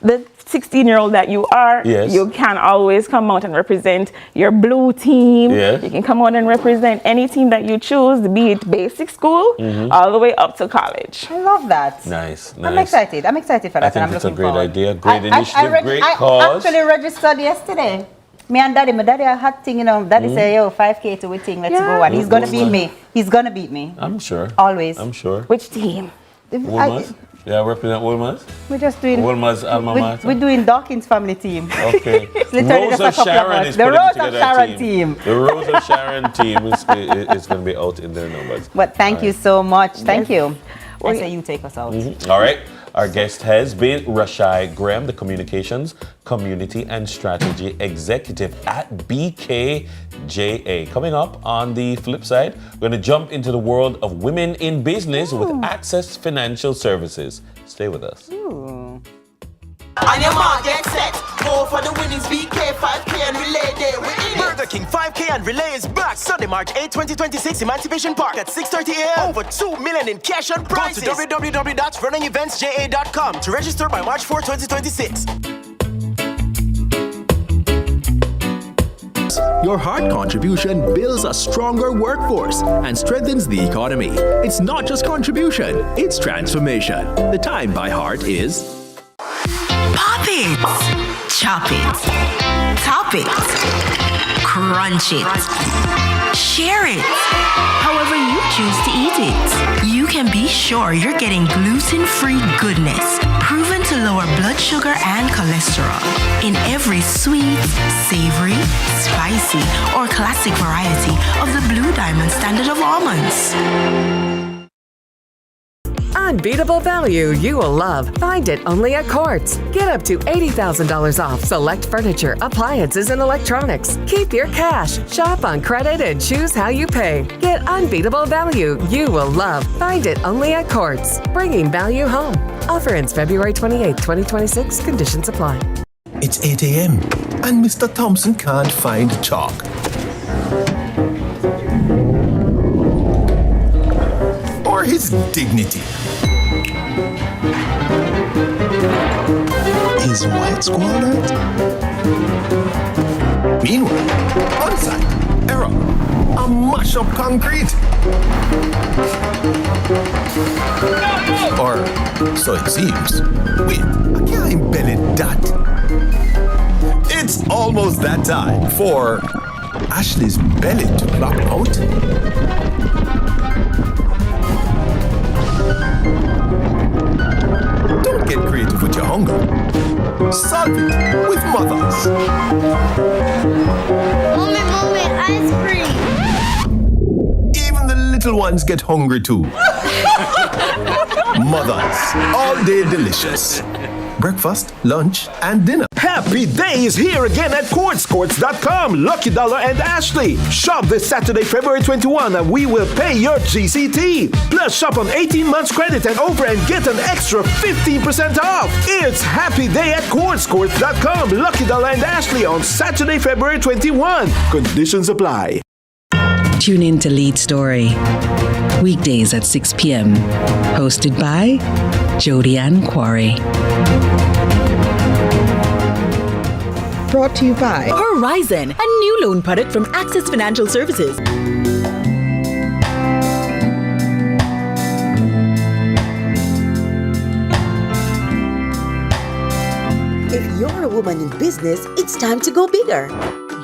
the 16-year-old that you are, Yes. you can always come out and represent your blue team. Yes. You can come out and represent any team that you choose, be it basic school all the way up to college. I love that. Nice. I'm excited. I'm excited for that. I think and it's I'm a looking great forward. idea, great initiative, great I cause. actually registered yesterday. Me and Daddy, my daddy a hot thing, you know. Daddy say, yo, 5K to a thing, let's go. And he's gonna beat me. He's gonna beat me. I'm sure. Always. I'm sure. Which team? Wilma's? Yeah, represent Wilma's? We're just doing. Wilma's alma mater? We're doing Dawkins family team. Okay. Literally Rose just of a couple of Sharon us. is The putting Rose of together a Sharon team. The Rose of Sharon team is going to be out in their numbers. But thank you so much. Thank Yes. you. I say you take us out. All right. Our guest has been Rashai Graham, the Communications, Community and Strategy Executive at BKJA. Coming up on the flip side, we're going to jump into the world of women in business with Access Financial Services. Stay with us. On your mark, get set. Go for the winnings, BK, 5K and relay day. We're in Burger King 5K and relay is back Sunday, March 8, 2026, Emancipation Park at 6:30 a.m. Over 2 million in cash and prizes. Go to www.runningeventsja.com to register by March 4, 2026. Your hard contribution builds a stronger workforce and strengthens the economy. It's not just contribution, it's transformation. The time by heart is Pop it, chop it, top it, crunch it, share it. However you choose to eat it, you can be sure you're getting gluten-free goodness, proven to lower blood sugar and cholesterol in every sweet, savory, spicy, or classic variety of the Blue Diamond standard of almonds. Unbeatable value you will love. Find it only at Quartz. Get up to $80,000 off select furniture, appliances, and electronics. Keep your cash. Shop on credit and choose how you pay. Get unbeatable value you will love. Find it only at Quartz. Bringing value home. Offer ends February 28, 2026. Conditions apply. It's 8 a.m. and Mr. Thompson can't find the chalk. Or his dignity. Is white squalid? Meanwhile, on site, error, a mash-up concrete. Or so it seems. Wait, I can't embell it that. It's almost that time for Ashley's belly to plop out. Don't get creative with your hunger. Solve it with mothers. Mommy, ice cream. Even the little ones get hungry too. Mothers, all day delicious. breakfast, lunch, and dinner. Happy Day is here again at CourtsCourts.com. Lucky Dollar and Ashley. Shop this Saturday, February 21, and we will pay your GCT. Plus, shop on 18 months credit and over and get an extra 15% off. It's Happy Day at CourtsCourts.com. Lucky Dollar and Ashley on Saturday, February 21. Conditions apply. Tune in to Lead Story. Weekdays at 6 p.m. Hosted by Jody Ann Quarry. Brought to you by Horizon, a new loan product from Access Financial Services. If you're a woman in business, it's time to go bigger.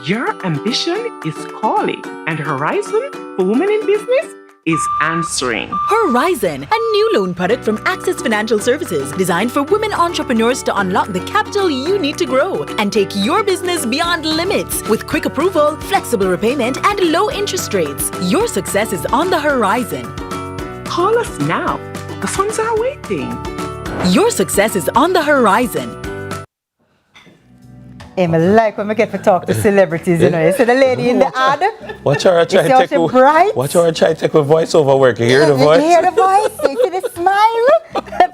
Your ambition is calling, and Horizon for Women in Business is answering. Horizon, a new loan product from Access Financial Services designed for women entrepreneurs to unlock the capital you need to grow and take your business beyond limits with quick approval, flexible repayment, and low interest rates. Your success is on the horizon. Call us now. The funds are waiting. Your success is on the horizon. I like when we get to talk to celebrities, you know. You see the lady in the ad? Watch her try to take a voiceover work. You hear the voice? You hear the voice? You see the smile?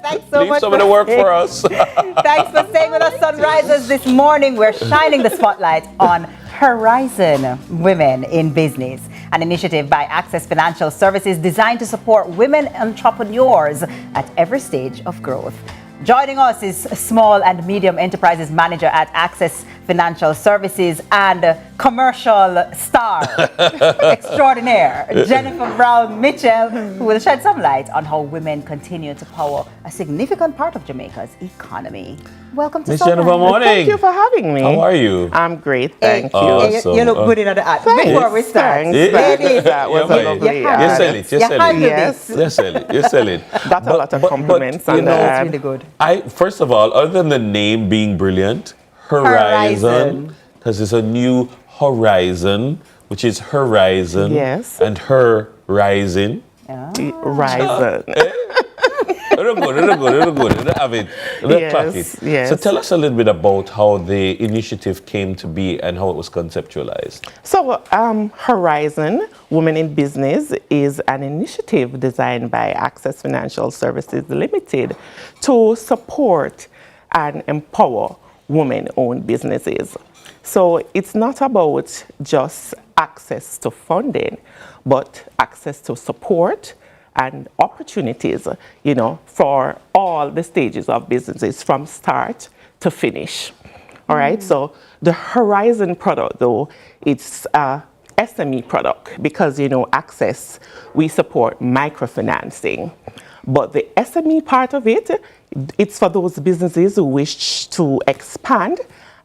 Thanks so Leave much. some of the work for us. Thanks for staying with us, Sunrisers. This morning, we're shining the spotlight on Horizon Women in Business, an initiative by Access Financial Services designed to support women entrepreneurs at every stage of growth. Joining us is Small and Medium Enterprises Manager at Access Financial Services and commercial star extraordinaire, Jennifer Brown Mitchell, who will shed some light on how women continue to power a significant part of Jamaica's economy. Welcome to Miss Jennifer, morning. Thank you for having me. How are you? I'm great, thank you. Awesome. You look good in the ad. Before we start, ladies, that was a lovely ad. You sell it. That's a lot of compliments on that. It's really good. First of all, other than the name being brilliant, Horizon, because it's a new horizon, which is Horizon. Yes. And her rising. Horizon. It'll good. Have it. Yes. So tell us a little bit about how the initiative came to be and how it was conceptualized. So Horizon Women in Business is an initiative designed by Access Financial Services Limited to support and empower women-owned businesses. So it's not about just access to funding, but access to support and opportunities, you know, for all the stages of businesses from start to finish. All right, so the Horizon product, though, it's a SME product because, you know, Access, we support microfinancing. But the SME part of it, it's for those businesses who wish to expand,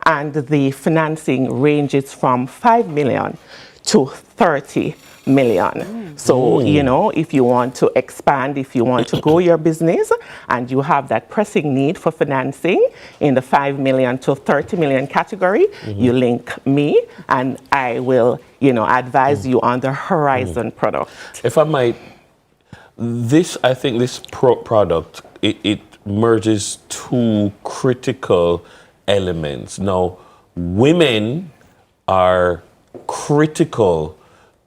and the financing ranges from 5 million to 30 million. So, you know, if you want to expand, if you want to grow your business and you have that pressing need for financing in the 5 million to 30 million category, you link me and I will, you know, advise you on the Horizon product. If I might, I think this product, it merges two critical elements. Now, women are critical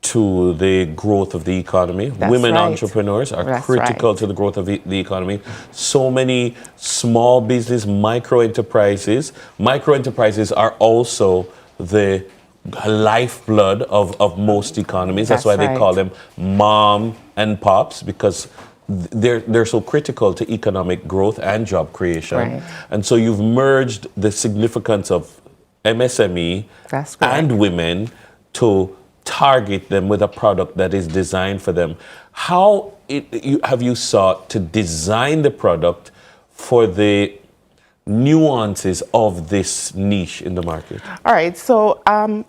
to the growth of the economy. Women entrepreneurs are critical to the growth of the economy. So many small business, micro enterprises are also the lifeblood of most economies. That's why they call them mom and pops, because they're so critical to economic growth and job creation. And so you've merged the significance of MSME and women to target them with a product that is designed for them. How have you sought to design the product for the nuances of this niche in the market? All right, so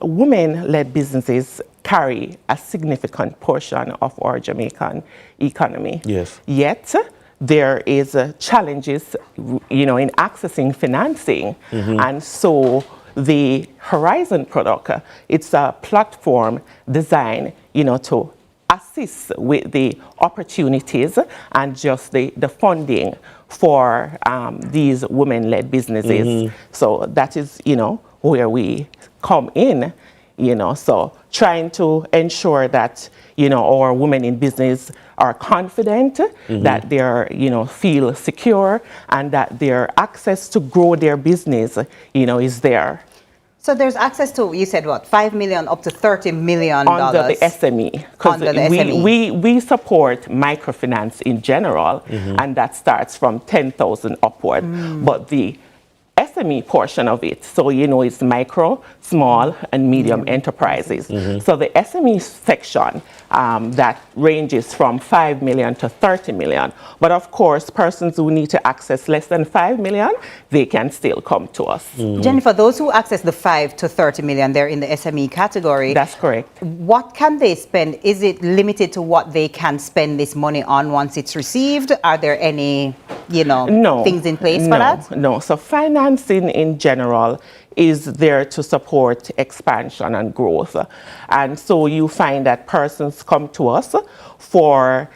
women-led businesses carry a significant portion of our Jamaican economy. Yes. Yet, there is challenges, you know, in accessing financing. And so the Horizon product, it's a platform designed, you know, to assist with the opportunities and just the funding for these women-led businesses. So that is, where we come in, so trying to ensure that, our women in business are confident, that they're, feel secure, and that their access to grow their business, is there. So there's access to, you said what, 5 million up to $30 million? Under the SME. Under the SME. We support microfinance in general, and that starts from 10,000 upward. But the SME portion of it, so it's micro, small, and medium enterprises. So the SME section, that ranges from 5 million to 30 million. But of course, persons who need to access less than 5 million, they can still come to us. Jennifer, those who access the 5 to 30 million, they're in the SME category. That's correct. What can they spend? Is it limited to what they can spend this money on once it's received? Are there any, things in place for that? No. So financing in general is there to support expansion and growth. And so you find that persons come to us for,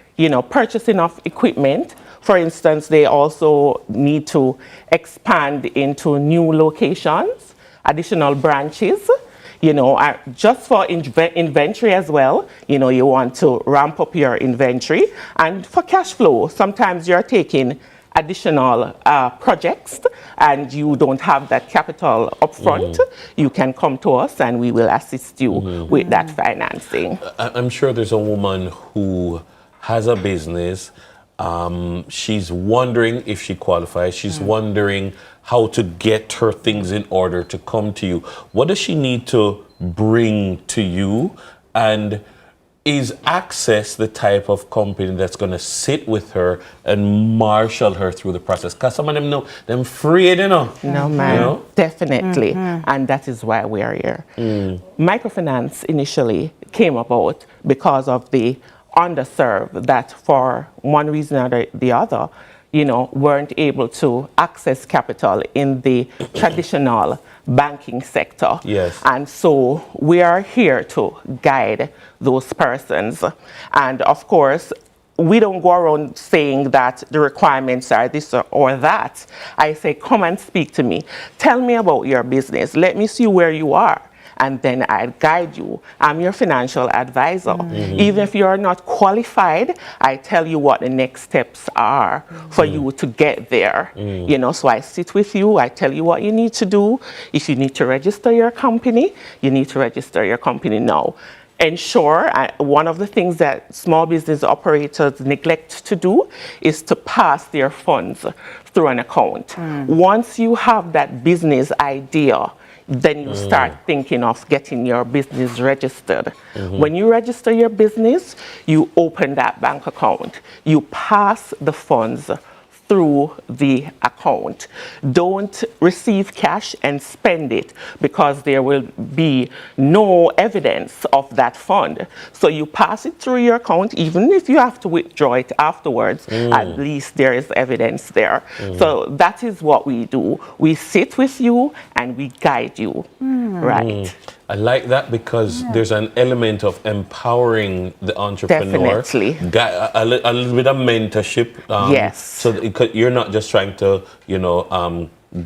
purchasing of equipment. For instance, they also need to expand into new locations, additional branches, just for inventory as well. You want to ramp up your inventory. And for cash flow, sometimes you're taking additional projects and you don't have that capital up front, you can come to us and we will assist you with that financing. I'm sure there's a woman who has a business. She's wondering if she qualifies. She's wondering how to get her things in order to come to you. What does she need to bring to you? And is Access the type of company that's going to sit with her and marshal her through the process? Because some of them know, them afraid, No, man, definitely. And that is why we are here. Microfinance initially came about because of the underserved that for one reason or the other, weren't able to access capital in the traditional banking sector. Yes. And so we are here to guide those persons. And of course, we don't go around saying that the requirements are this or that. I say, come and speak to me. Tell me about your business. Let me see where you are. And then I'll guide you. I'm your financial advisor. Even if you're not qualified, I tell you what the next steps are for you to get there. So I sit with you, I tell you what you need to do. If you need to register your company, you need to register your company now. Ensure, one of the things that small business operators neglect to do is to pass their funds through an account. Once you have that business idea, then you start thinking of getting your business registered. When you register your business, you open that bank account. You pass the funds through the account. Don't receive cash and spend it because there will be no evidence of that fund. So you pass it through your account, even if you have to withdraw it afterwards, at least there is evidence there. So that is what we do. We sit with you and we guide you, right? I like that because there's an element of empowering the entrepreneur. Definitely. A little bit of mentorship. Yes. So that you're not just trying to,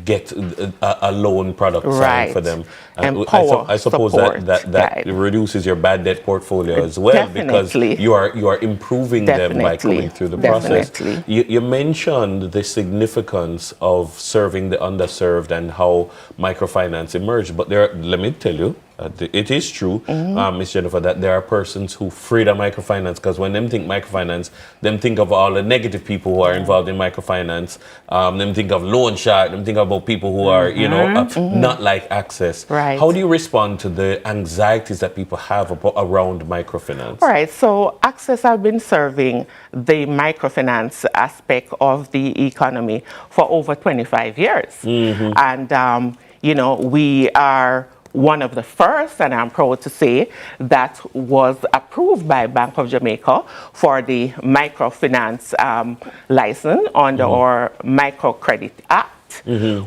get a loan product signed for them. Empower, I suppose that reduces your bad debt portfolio as well. Definitely. Because you are improving them by coming through the process. You mentioned the significance of serving the underserved and how microfinance emerged. But let me tell you, it is true, Ms. Jennifer, that there are persons who afraid of microfinance because when them think microfinance, them think of all the negative people who are involved in microfinance. Them think of loan shark. Them think about people who are, not like Access. Right. How do you respond to the anxieties that people have around microfinance? All right. So Access have been serving the microfinance aspect of the economy for over 25 years. And, we are one of the first, and I'm proud to say, that was approved by Bank of Jamaica for the microfinance license under our Microcredit Act.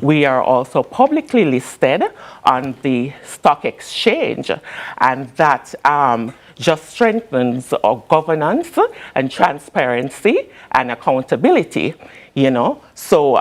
We are also publicly listed on the stock exchange, and that just strengthens our governance and transparency and accountability, you know. So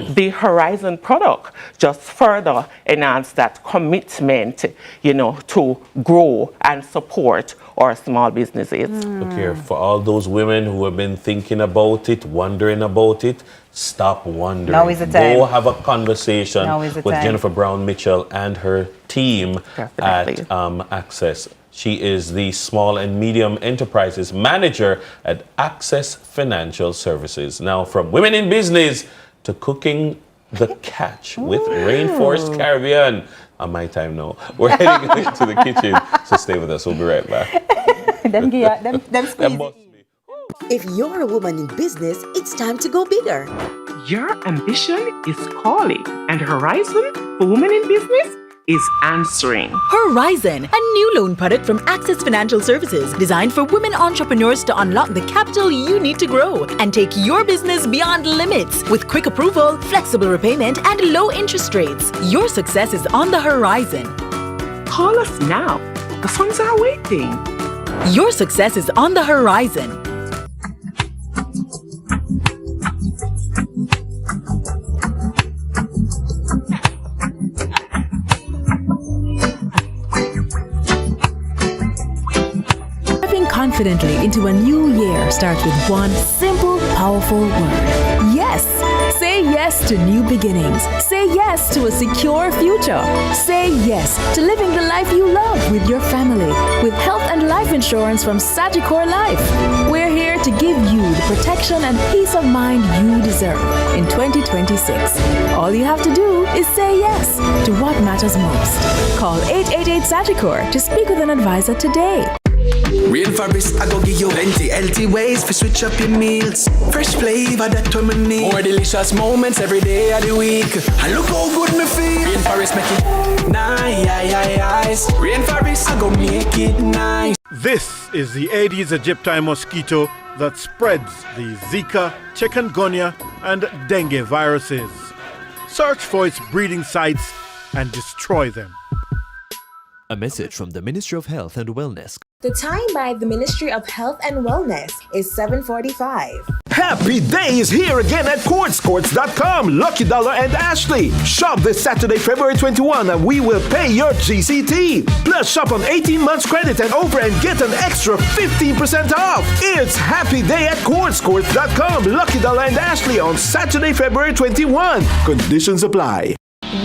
the Horizon product just further enhance that commitment, you know, to grow and support our small businesses. Okay, for all those women who have been thinking about it, wondering about it, stop wondering. Now is the time. Go have a conversation with time. Jennifer Brown Mitchell and her team Definitely. at Access. She is the Small and Medium Enterprises Manager at Access Financial Services. Now, from women in business to cooking the catch with Rainforest Caribbean. On my time now. We're heading into the kitchen, so stay with us. We'll be right back. If you're a woman in business, it's time to go bigger. Your ambition is calling, and Horizon for Women in Business is answering. Horizon, a new loan product from Access Financial Services designed for women entrepreneurs to unlock the capital you need to grow and take your business beyond limits. With quick approval, flexible repayment, and low interest rates, your success is on the horizon. Call us now. The funds are waiting. Your success is on the horizon. Confidently into a new year starts with one simple, powerful word. Yes! Say yes to new beginnings. Say yes to a secure future. Say yes to living the life you love with your family. With health and life insurance from Sagicor Life. We're here to give you the protection and peace of mind you deserve in 2026. All you have to do is say yes to what matters most. Call 888 Sagicor to speak with an advisor today. Rainforest, I go give you plenty healthy ways to switch up your meals. Fresh flavor that to me need. More delicious moments every day of the week. And look how good me feel. Rainforest make it nice. Rainforest, I go make it nice. This is the Aedes aegypti mosquito that spreads the Zika, chikungunya, and dengue viruses. Search for its breeding sites and destroy them. A message from the Ministry of Health and Wellness. The time by the Ministry of Health and Wellness is 7:45. Happy Day is here again at CourtsCourts.com. Lucky Dollar and Ashley. Shop this Saturday, February 21, and we will pay your GCT. Plus, shop on 18 months credit and over and get an extra 15% off. It's Happy Day at CourtsCourts.com. Lucky Dollar and Ashley on Saturday, February 21. Conditions apply.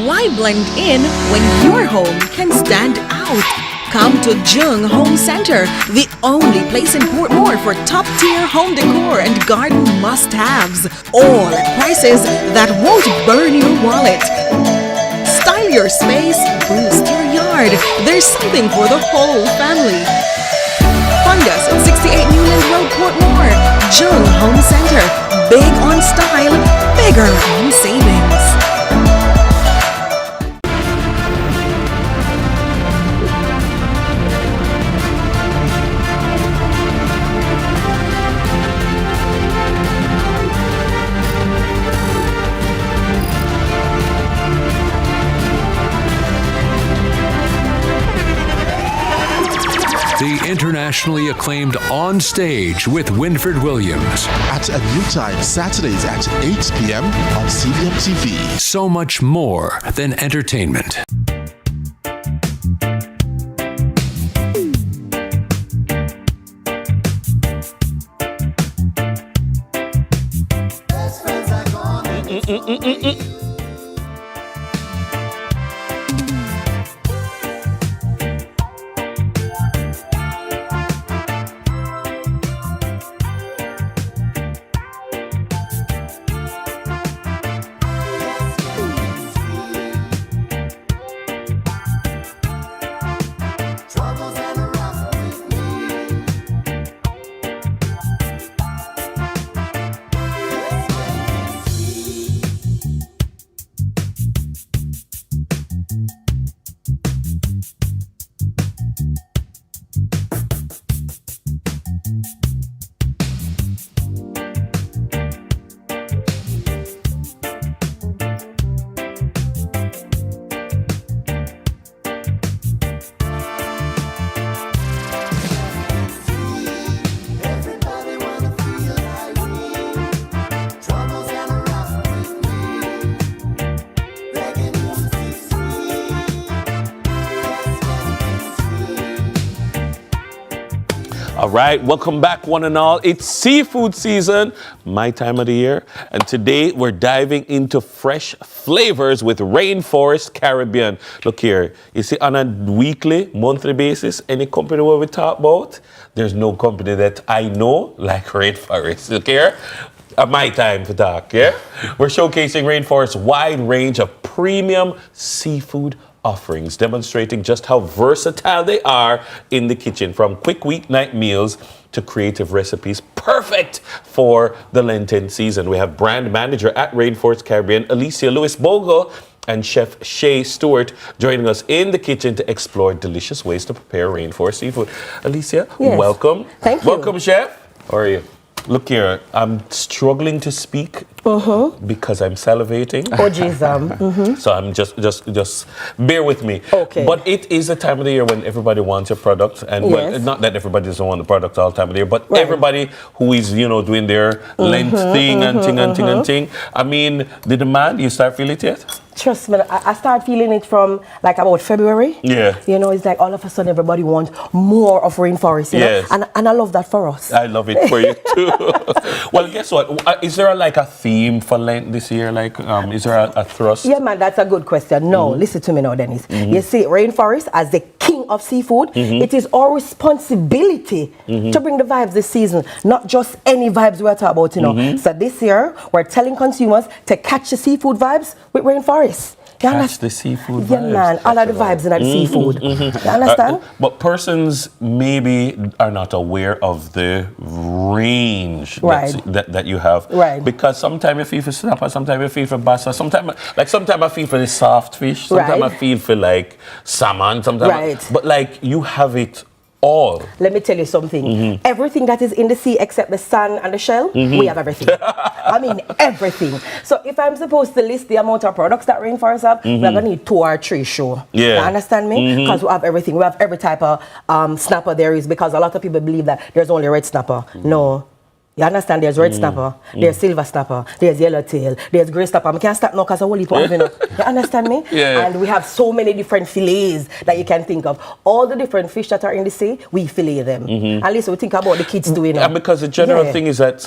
Why blend in when your home can stand out? Come to Jung Home Center, the only place in Portmore for top-tier home decor and garden must-haves, all at prices that won't burn your wallet. Style your space, boost your yard. There's something for the whole family. Find us at 68 Newland Road, Portmore. Jung Home Center, big on style, bigger on savings. The internationally acclaimed On Stage with Winford Williams. At a new time, Saturdays at 8 p.m. on CVM TV. So much more than entertainment. All right, welcome back, one and all. It's seafood season, my time of the year. And today we're diving into fresh flavors with Rainforest Caribbean. Look here, you see, on a weekly, monthly basis, any company where we talk about, there's no company that I know like Rainforest. Look here. My time to talk, yeah? We're showcasing Rainforest's wide range of premium seafood offerings, demonstrating just how versatile they are in the kitchen, from quick weeknight meals to creative recipes perfect for the Lenten season. We have brand manager at Rainforest Caribbean, Alicia Lewis-Bogle, and Chef Shay Stewart joining us in the kitchen to explore delicious ways to prepare Rainforest seafood. Alicia, welcome. Thank you. Welcome, Chef. How are you? Look here, I'm struggling to speak because I'm salivating. Oh, geez. So I'm just bear with me. Okay. But it is a time of the year when everybody wants your product, and well, not that everybody doesn't want the product all the time of the year, but everybody who is doing their Lent thing and thing. I mean, the demand, you start feeling it yet? Trust me, I start feeling it from like about February. Yeah. You know, it's like all of a sudden everybody wants more of Rainforest, you know? And I love that for us. I love it for you too. Well, guess what? Is there like a theme for Lent this year? Like, is there a thrust? Yeah, man, that's a good question. No, listen to me now, Dennis. You see, Rainforest, as the king of seafood, it is our responsibility to bring the vibes this season, not just any vibes we're talking about, you know. So this year, we're telling consumers to catch the seafood vibes with Rainforest. Catch the seafood vibes. Yeah, man, all of the vibes in that seafood. You understand? But persons maybe are not aware of the range that you have. Right. Because sometimes you feel for snapper, sometimes you feel for bassa, sometimes I feel for the soft fish, sometimes I feel for like salmon, sometimes. But like you have it all. Let me tell you something. Everything that is in the sea except the sand and the shell, we have everything. I mean, everything. So if I'm supposed to list the amount of products that Rainforest have, we're going to need 2 or 3 shows. Yeah. You understand me? Because we have everything. We have every type of snapper there is, because a lot of people believe that there's only red snapper. No. You understand? There's red snapper, there's silver snapper, there's yellowtail, there's grey snapper. I can't start now because I will eat one. You understand me? Yeah. And we have so many different fillets that you can think of. All the different fish that are in the sea, we fillet them. At least we think about the kids doing it. And because the general thing is that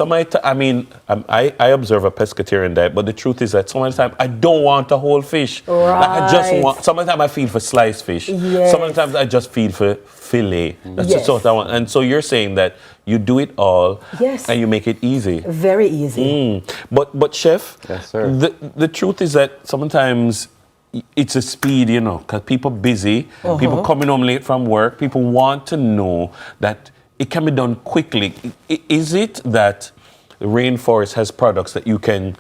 I observe a pescatarian diet, but the truth is that some of the time I don't want a whole fish. Right. Like I just want, some of the time I feed for sliced fish. Yes. Some of the times I just feed for fillet. That's just what I want. And so you're saying that you do it all and you make it easy. Very easy. But Chef, yes, sir. The truth is that sometimes it's a speed, you know, because people busy, people coming home late from work, people want to know that it can be done quickly. Is it that Rainforest has products that you can,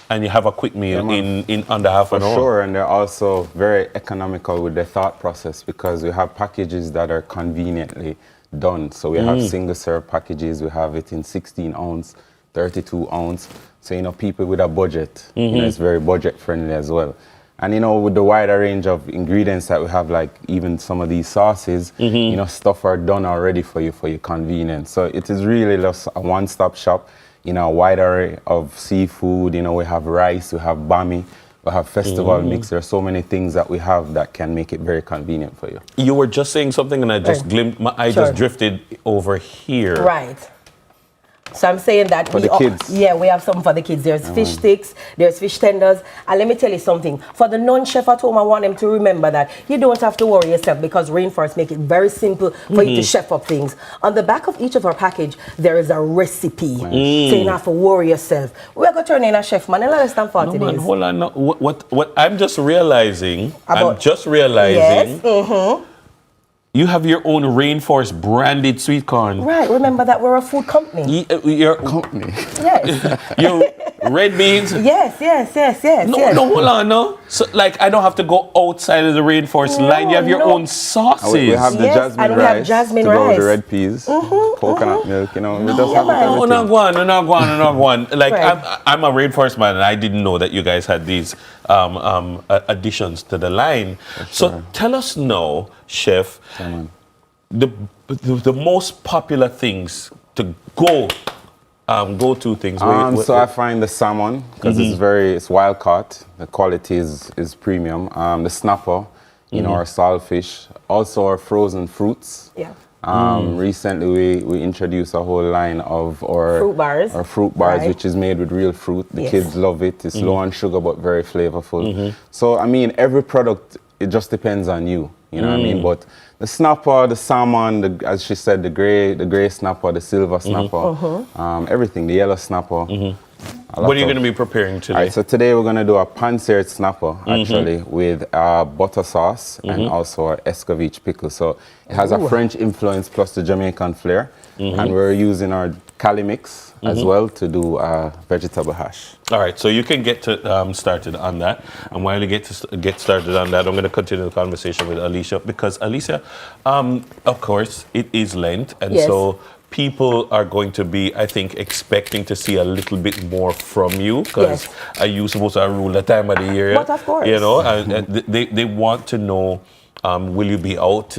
and you have a quick meal in under half an hour? For sure, and they're also very economical with the thought process, because we have packages that are conveniently done. So we have single serve packages, we have it in 16 ounce, 32 ounce. So, you know, people with a budget, you know, it's very budget friendly as well. And, you know, with the wider range of ingredients that we have, like even some of these sauces, you know, stuff are done already for your convenience. So it is really just a one-stop shop, you know, a wide array of seafood. You know, we have rice, we have bami, we have festival mix. There are so many things that we have that can make it very convenient for you. You were just saying something and I just glimpsed, my eye just drifted over here. Right. So I'm saying that for the kids. Yeah, we have something for the kids. There's fish sticks, there's fish tenders. And let me tell you something. For the non-chef at home, I want them to remember that you don't have to worry yourself, because Rainforest make it very simple for you to chef up things. On the back of each of our package, there is a recipe. So you don't have to worry yourself. We're going to turn in a chef, man. Let us stand for today. Hold on. No. What I'm just realizing, Yes. You have your own Rainforest branded sweet corn. Right. Remember that we're a food company. Your company. Yes. Your red beans. Yes. No, hold on, no. So, like, I don't have to go outside of the Rainforest line. You have your own sauces. We have the jasmine rice. We have jasmine to rice. go with the red peas, coconut milk. You know, we just have everything. Not one. Like, I'm a Rainforest man, and I didn't know that you guys had these additions to the line. So tell us now, Chef, the most popular things to go-to things. So I find the salmon, because it's wild caught. The quality is premium. The snapper, you know, our saltfish. Also our frozen fruits. Yeah. Recently, we introduced a whole line of our fruit bars, which is made with real fruit. The kids love it. It's low on sugar but very flavorful. So I mean, every product, it just depends on you. You know what I mean? But the snapper, the salmon, as she said, the gray snapper, the silver snapper, everything, the yellow snapper. What are you going to be preparing today? All right, so today we're going to do a pan-seared snapper, actually, with butter sauce and also our escovitch pickle. So it has a French influence plus the Jamaican flair. And we're using our Cali mix as well to do a vegetable hash. All right, so you can get to started on that. And while you get started on that, I'm going to continue the conversation with Alicia because Alicia, of course, it is Lent, and so people are going to be, I think, expecting to see a little bit more from you because you supposed to rule the time of the year. But of course, you know, they want to know. Will you be out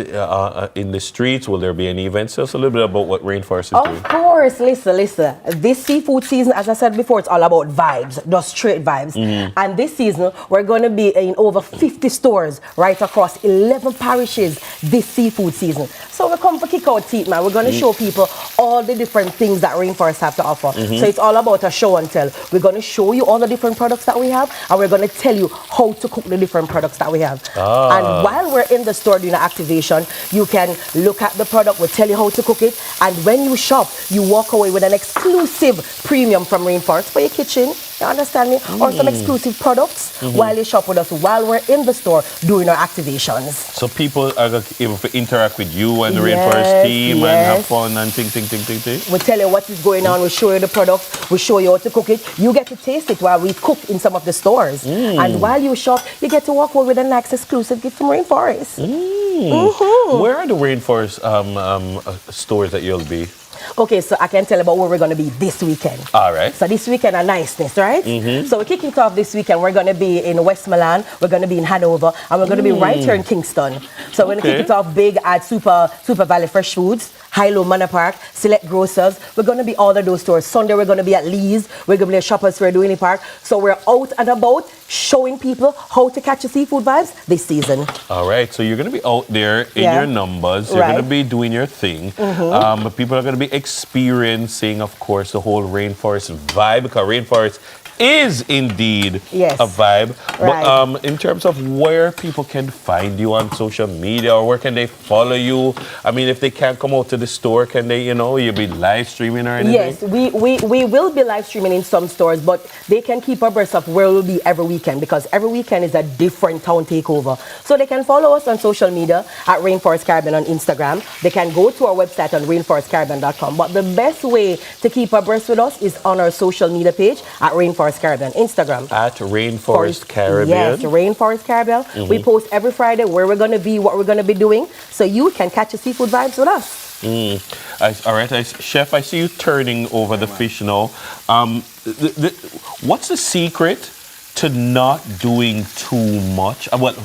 in the streets? Will there be any events? Tell us a little bit about what Rainforest is doing. Of course, listen. This seafood season, as I said before, it's all about vibes, just straight vibes. And this season, we're going to be in over 50 stores right across 11 parishes this seafood season. So we come for kick out teeth, man. We're going to show people all the different things that Rainforest have to offer. So it's all about a show and tell. We're going to show you all the different products that we have, and we're going to tell you how to cook the different products that we have. And while we're in the store doing an activation, you can look at the product, we'll tell you how to cook it, and when you shop, you walk away with an exclusive premium from Rainforest for your kitchen, you understand me? Or some exclusive products while you shop with us, while we're in the store doing our activations. So people are able to interact with you and the Rainforest team and have fun and ting. We'll tell you what is going on, we'll show you the product, we'll show you how to cook it. You get to taste it while we cook in some of the stores. And while you shop, you get to walk away with a nice exclusive gift from Rainforest. Where are the Rainforest stores that you'll be? Okay, so I can tell about where we're going to be this weekend. All right. So this weekend, a niceness, right? So we're kicking it off this weekend. We're going to be in West Milan, we're going to be in Hanover, and we're going to be right here in Kingston. So we're going to kick it off big at Super Valley Fresh Foods, High-Low Manor Park, Select Grocers. We're going to be all of those stores. Sunday, we're going to be at Lee's. We're going to be at Shoppers Fair, Duini Park. So we're out and about showing people how to catch the seafood vibes this season. All right. So you're going to be out there in your numbers. You're going to be doing your thing. People are going to be experiencing, of course, the whole Rainforest vibe because Rainforest is indeed a vibe. But in terms of where people can find you on social media or where can they follow you? I mean, if they can't come out to the store, can they, you'll be live streaming or anything? Yes, we will be live streaming in some stores, but they can keep abreast of where we'll be every weekend because every weekend is a different town takeover. So they can follow us on social media at Rainforest Caribbean on Instagram. They can go to our website on rainforestcaribbean.com. But the best way to keep abreast with us is on our social media page at Rainforest Caribbean, Instagram. At Rainforest Caribbean? Yes, Rainforest Caribbean. We post every Friday where we're going to be, what we're going to be doing, so you can catch the seafood vibes with us. All right, Chef, I see you turning over the fish now. What's the secret to not doing too much? Well,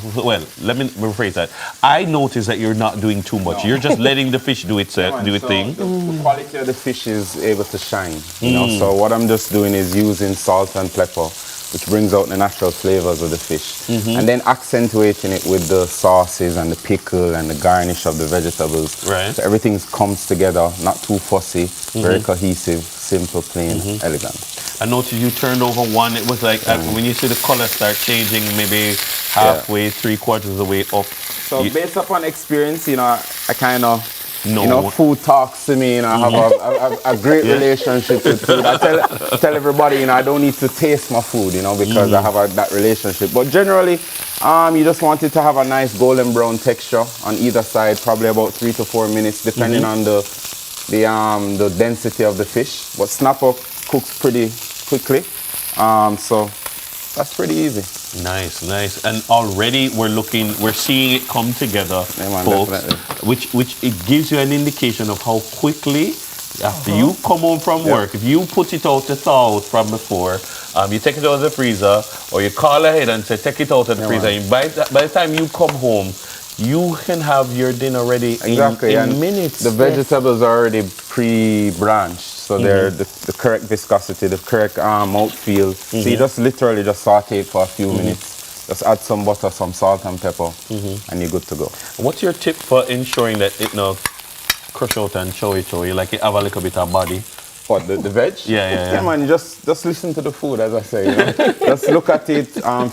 let me rephrase that. I noticed that you're not doing too much. You're just letting the fish do its thing. The quality of the fish is able to shine. You know? So what I'm just doing is using salt and pepper, which brings out the natural flavors of the fish. And then accentuating it with the sauces and the pickle and the garnish of the vegetables. So everything comes together, not too fussy, very cohesive, simple, plain, elegant. I noticed you turned over one. It was like when you see the color start changing, maybe halfway, 3/4 of the way up. So based upon experience, I kind of, food talks to me. I have a great relationship with food. I tell everybody, I don't need to taste my food, because I have that relationship. But generally, you just want it to have a nice golden brown texture on either side, probably about 3 to 4 minutes, depending on the density of the fish. But snapper cooks pretty quickly, so that's pretty easy. Nice. And already we're seeing it come together, folks, which it gives you an indication of how quickly after you come home from work, if you put it out to thaw out from before, you take it out of the freezer, or you call ahead and say take it out of the freezer, and by the time you come home, you can have your dinner ready in minutes. The vegetables are already pre-blanched, so they're the correct viscosity, the correct mouthfeel. So you just literally saute it for a few minutes. Just add some butter, some salt and pepper, and you're good to go. What's your tip for ensuring that it crush out and chowy, like it have a little bit of body. What, the veg? Yeah. Yeah, man, just listen to the food, as I say. You know? Just look at it,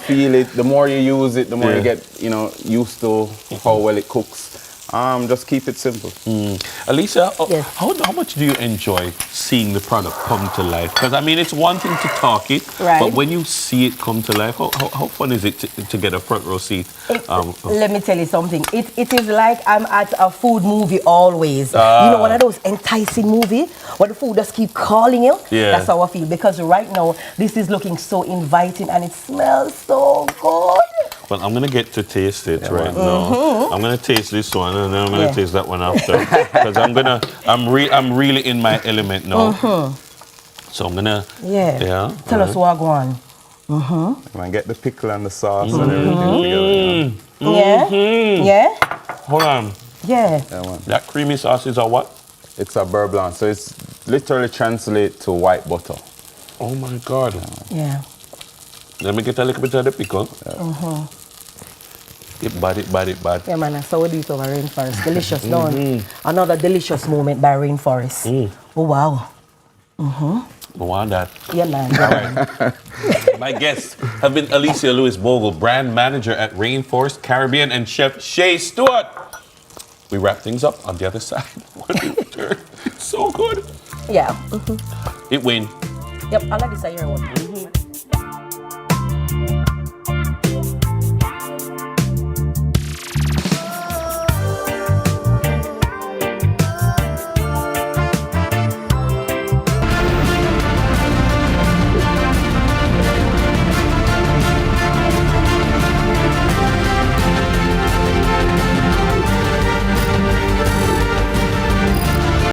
feel it. The more you use it, the more you get, used to how well it cooks. Just keep it simple. Alicia, how much do you enjoy seeing the product come to life? Because, I mean, it's one thing to talk it, but when you see it come to life, how fun is it to get a front row seat? Let me tell you something. It is like I'm at a food movie always. One of those enticing movies where the food just keep calling you? Yeah. That's how I feel. Because right now, this is looking so inviting and it smells so good. Well, I'm going to get to taste it right now. I'm going to taste this one and then I'm going to taste that one after. Because I'm really in my element now. So I'm going to... Tell us what go on. Man, get the pickle and the sauce and everything together. Yeah? Hold on. Yeah. That creamy sauce is a what? It's a beurre blanc. So it's literally translate to white butter. Oh my God. Yeah. Let me get a little bit of the pickle. It bad. Yeah, man, that's how we do it over Rainforest. Delicious, Another delicious moment by Rainforest. Oh, wow. I want that. Yeah, man. All right. My guests have been Alicia Lewis-Bogle, brand manager at Rainforest Caribbean, and Chef Shay Stewart. We wrap things up on the other side when we return. So good. Yeah. It win. Yep, I like this. I hear one.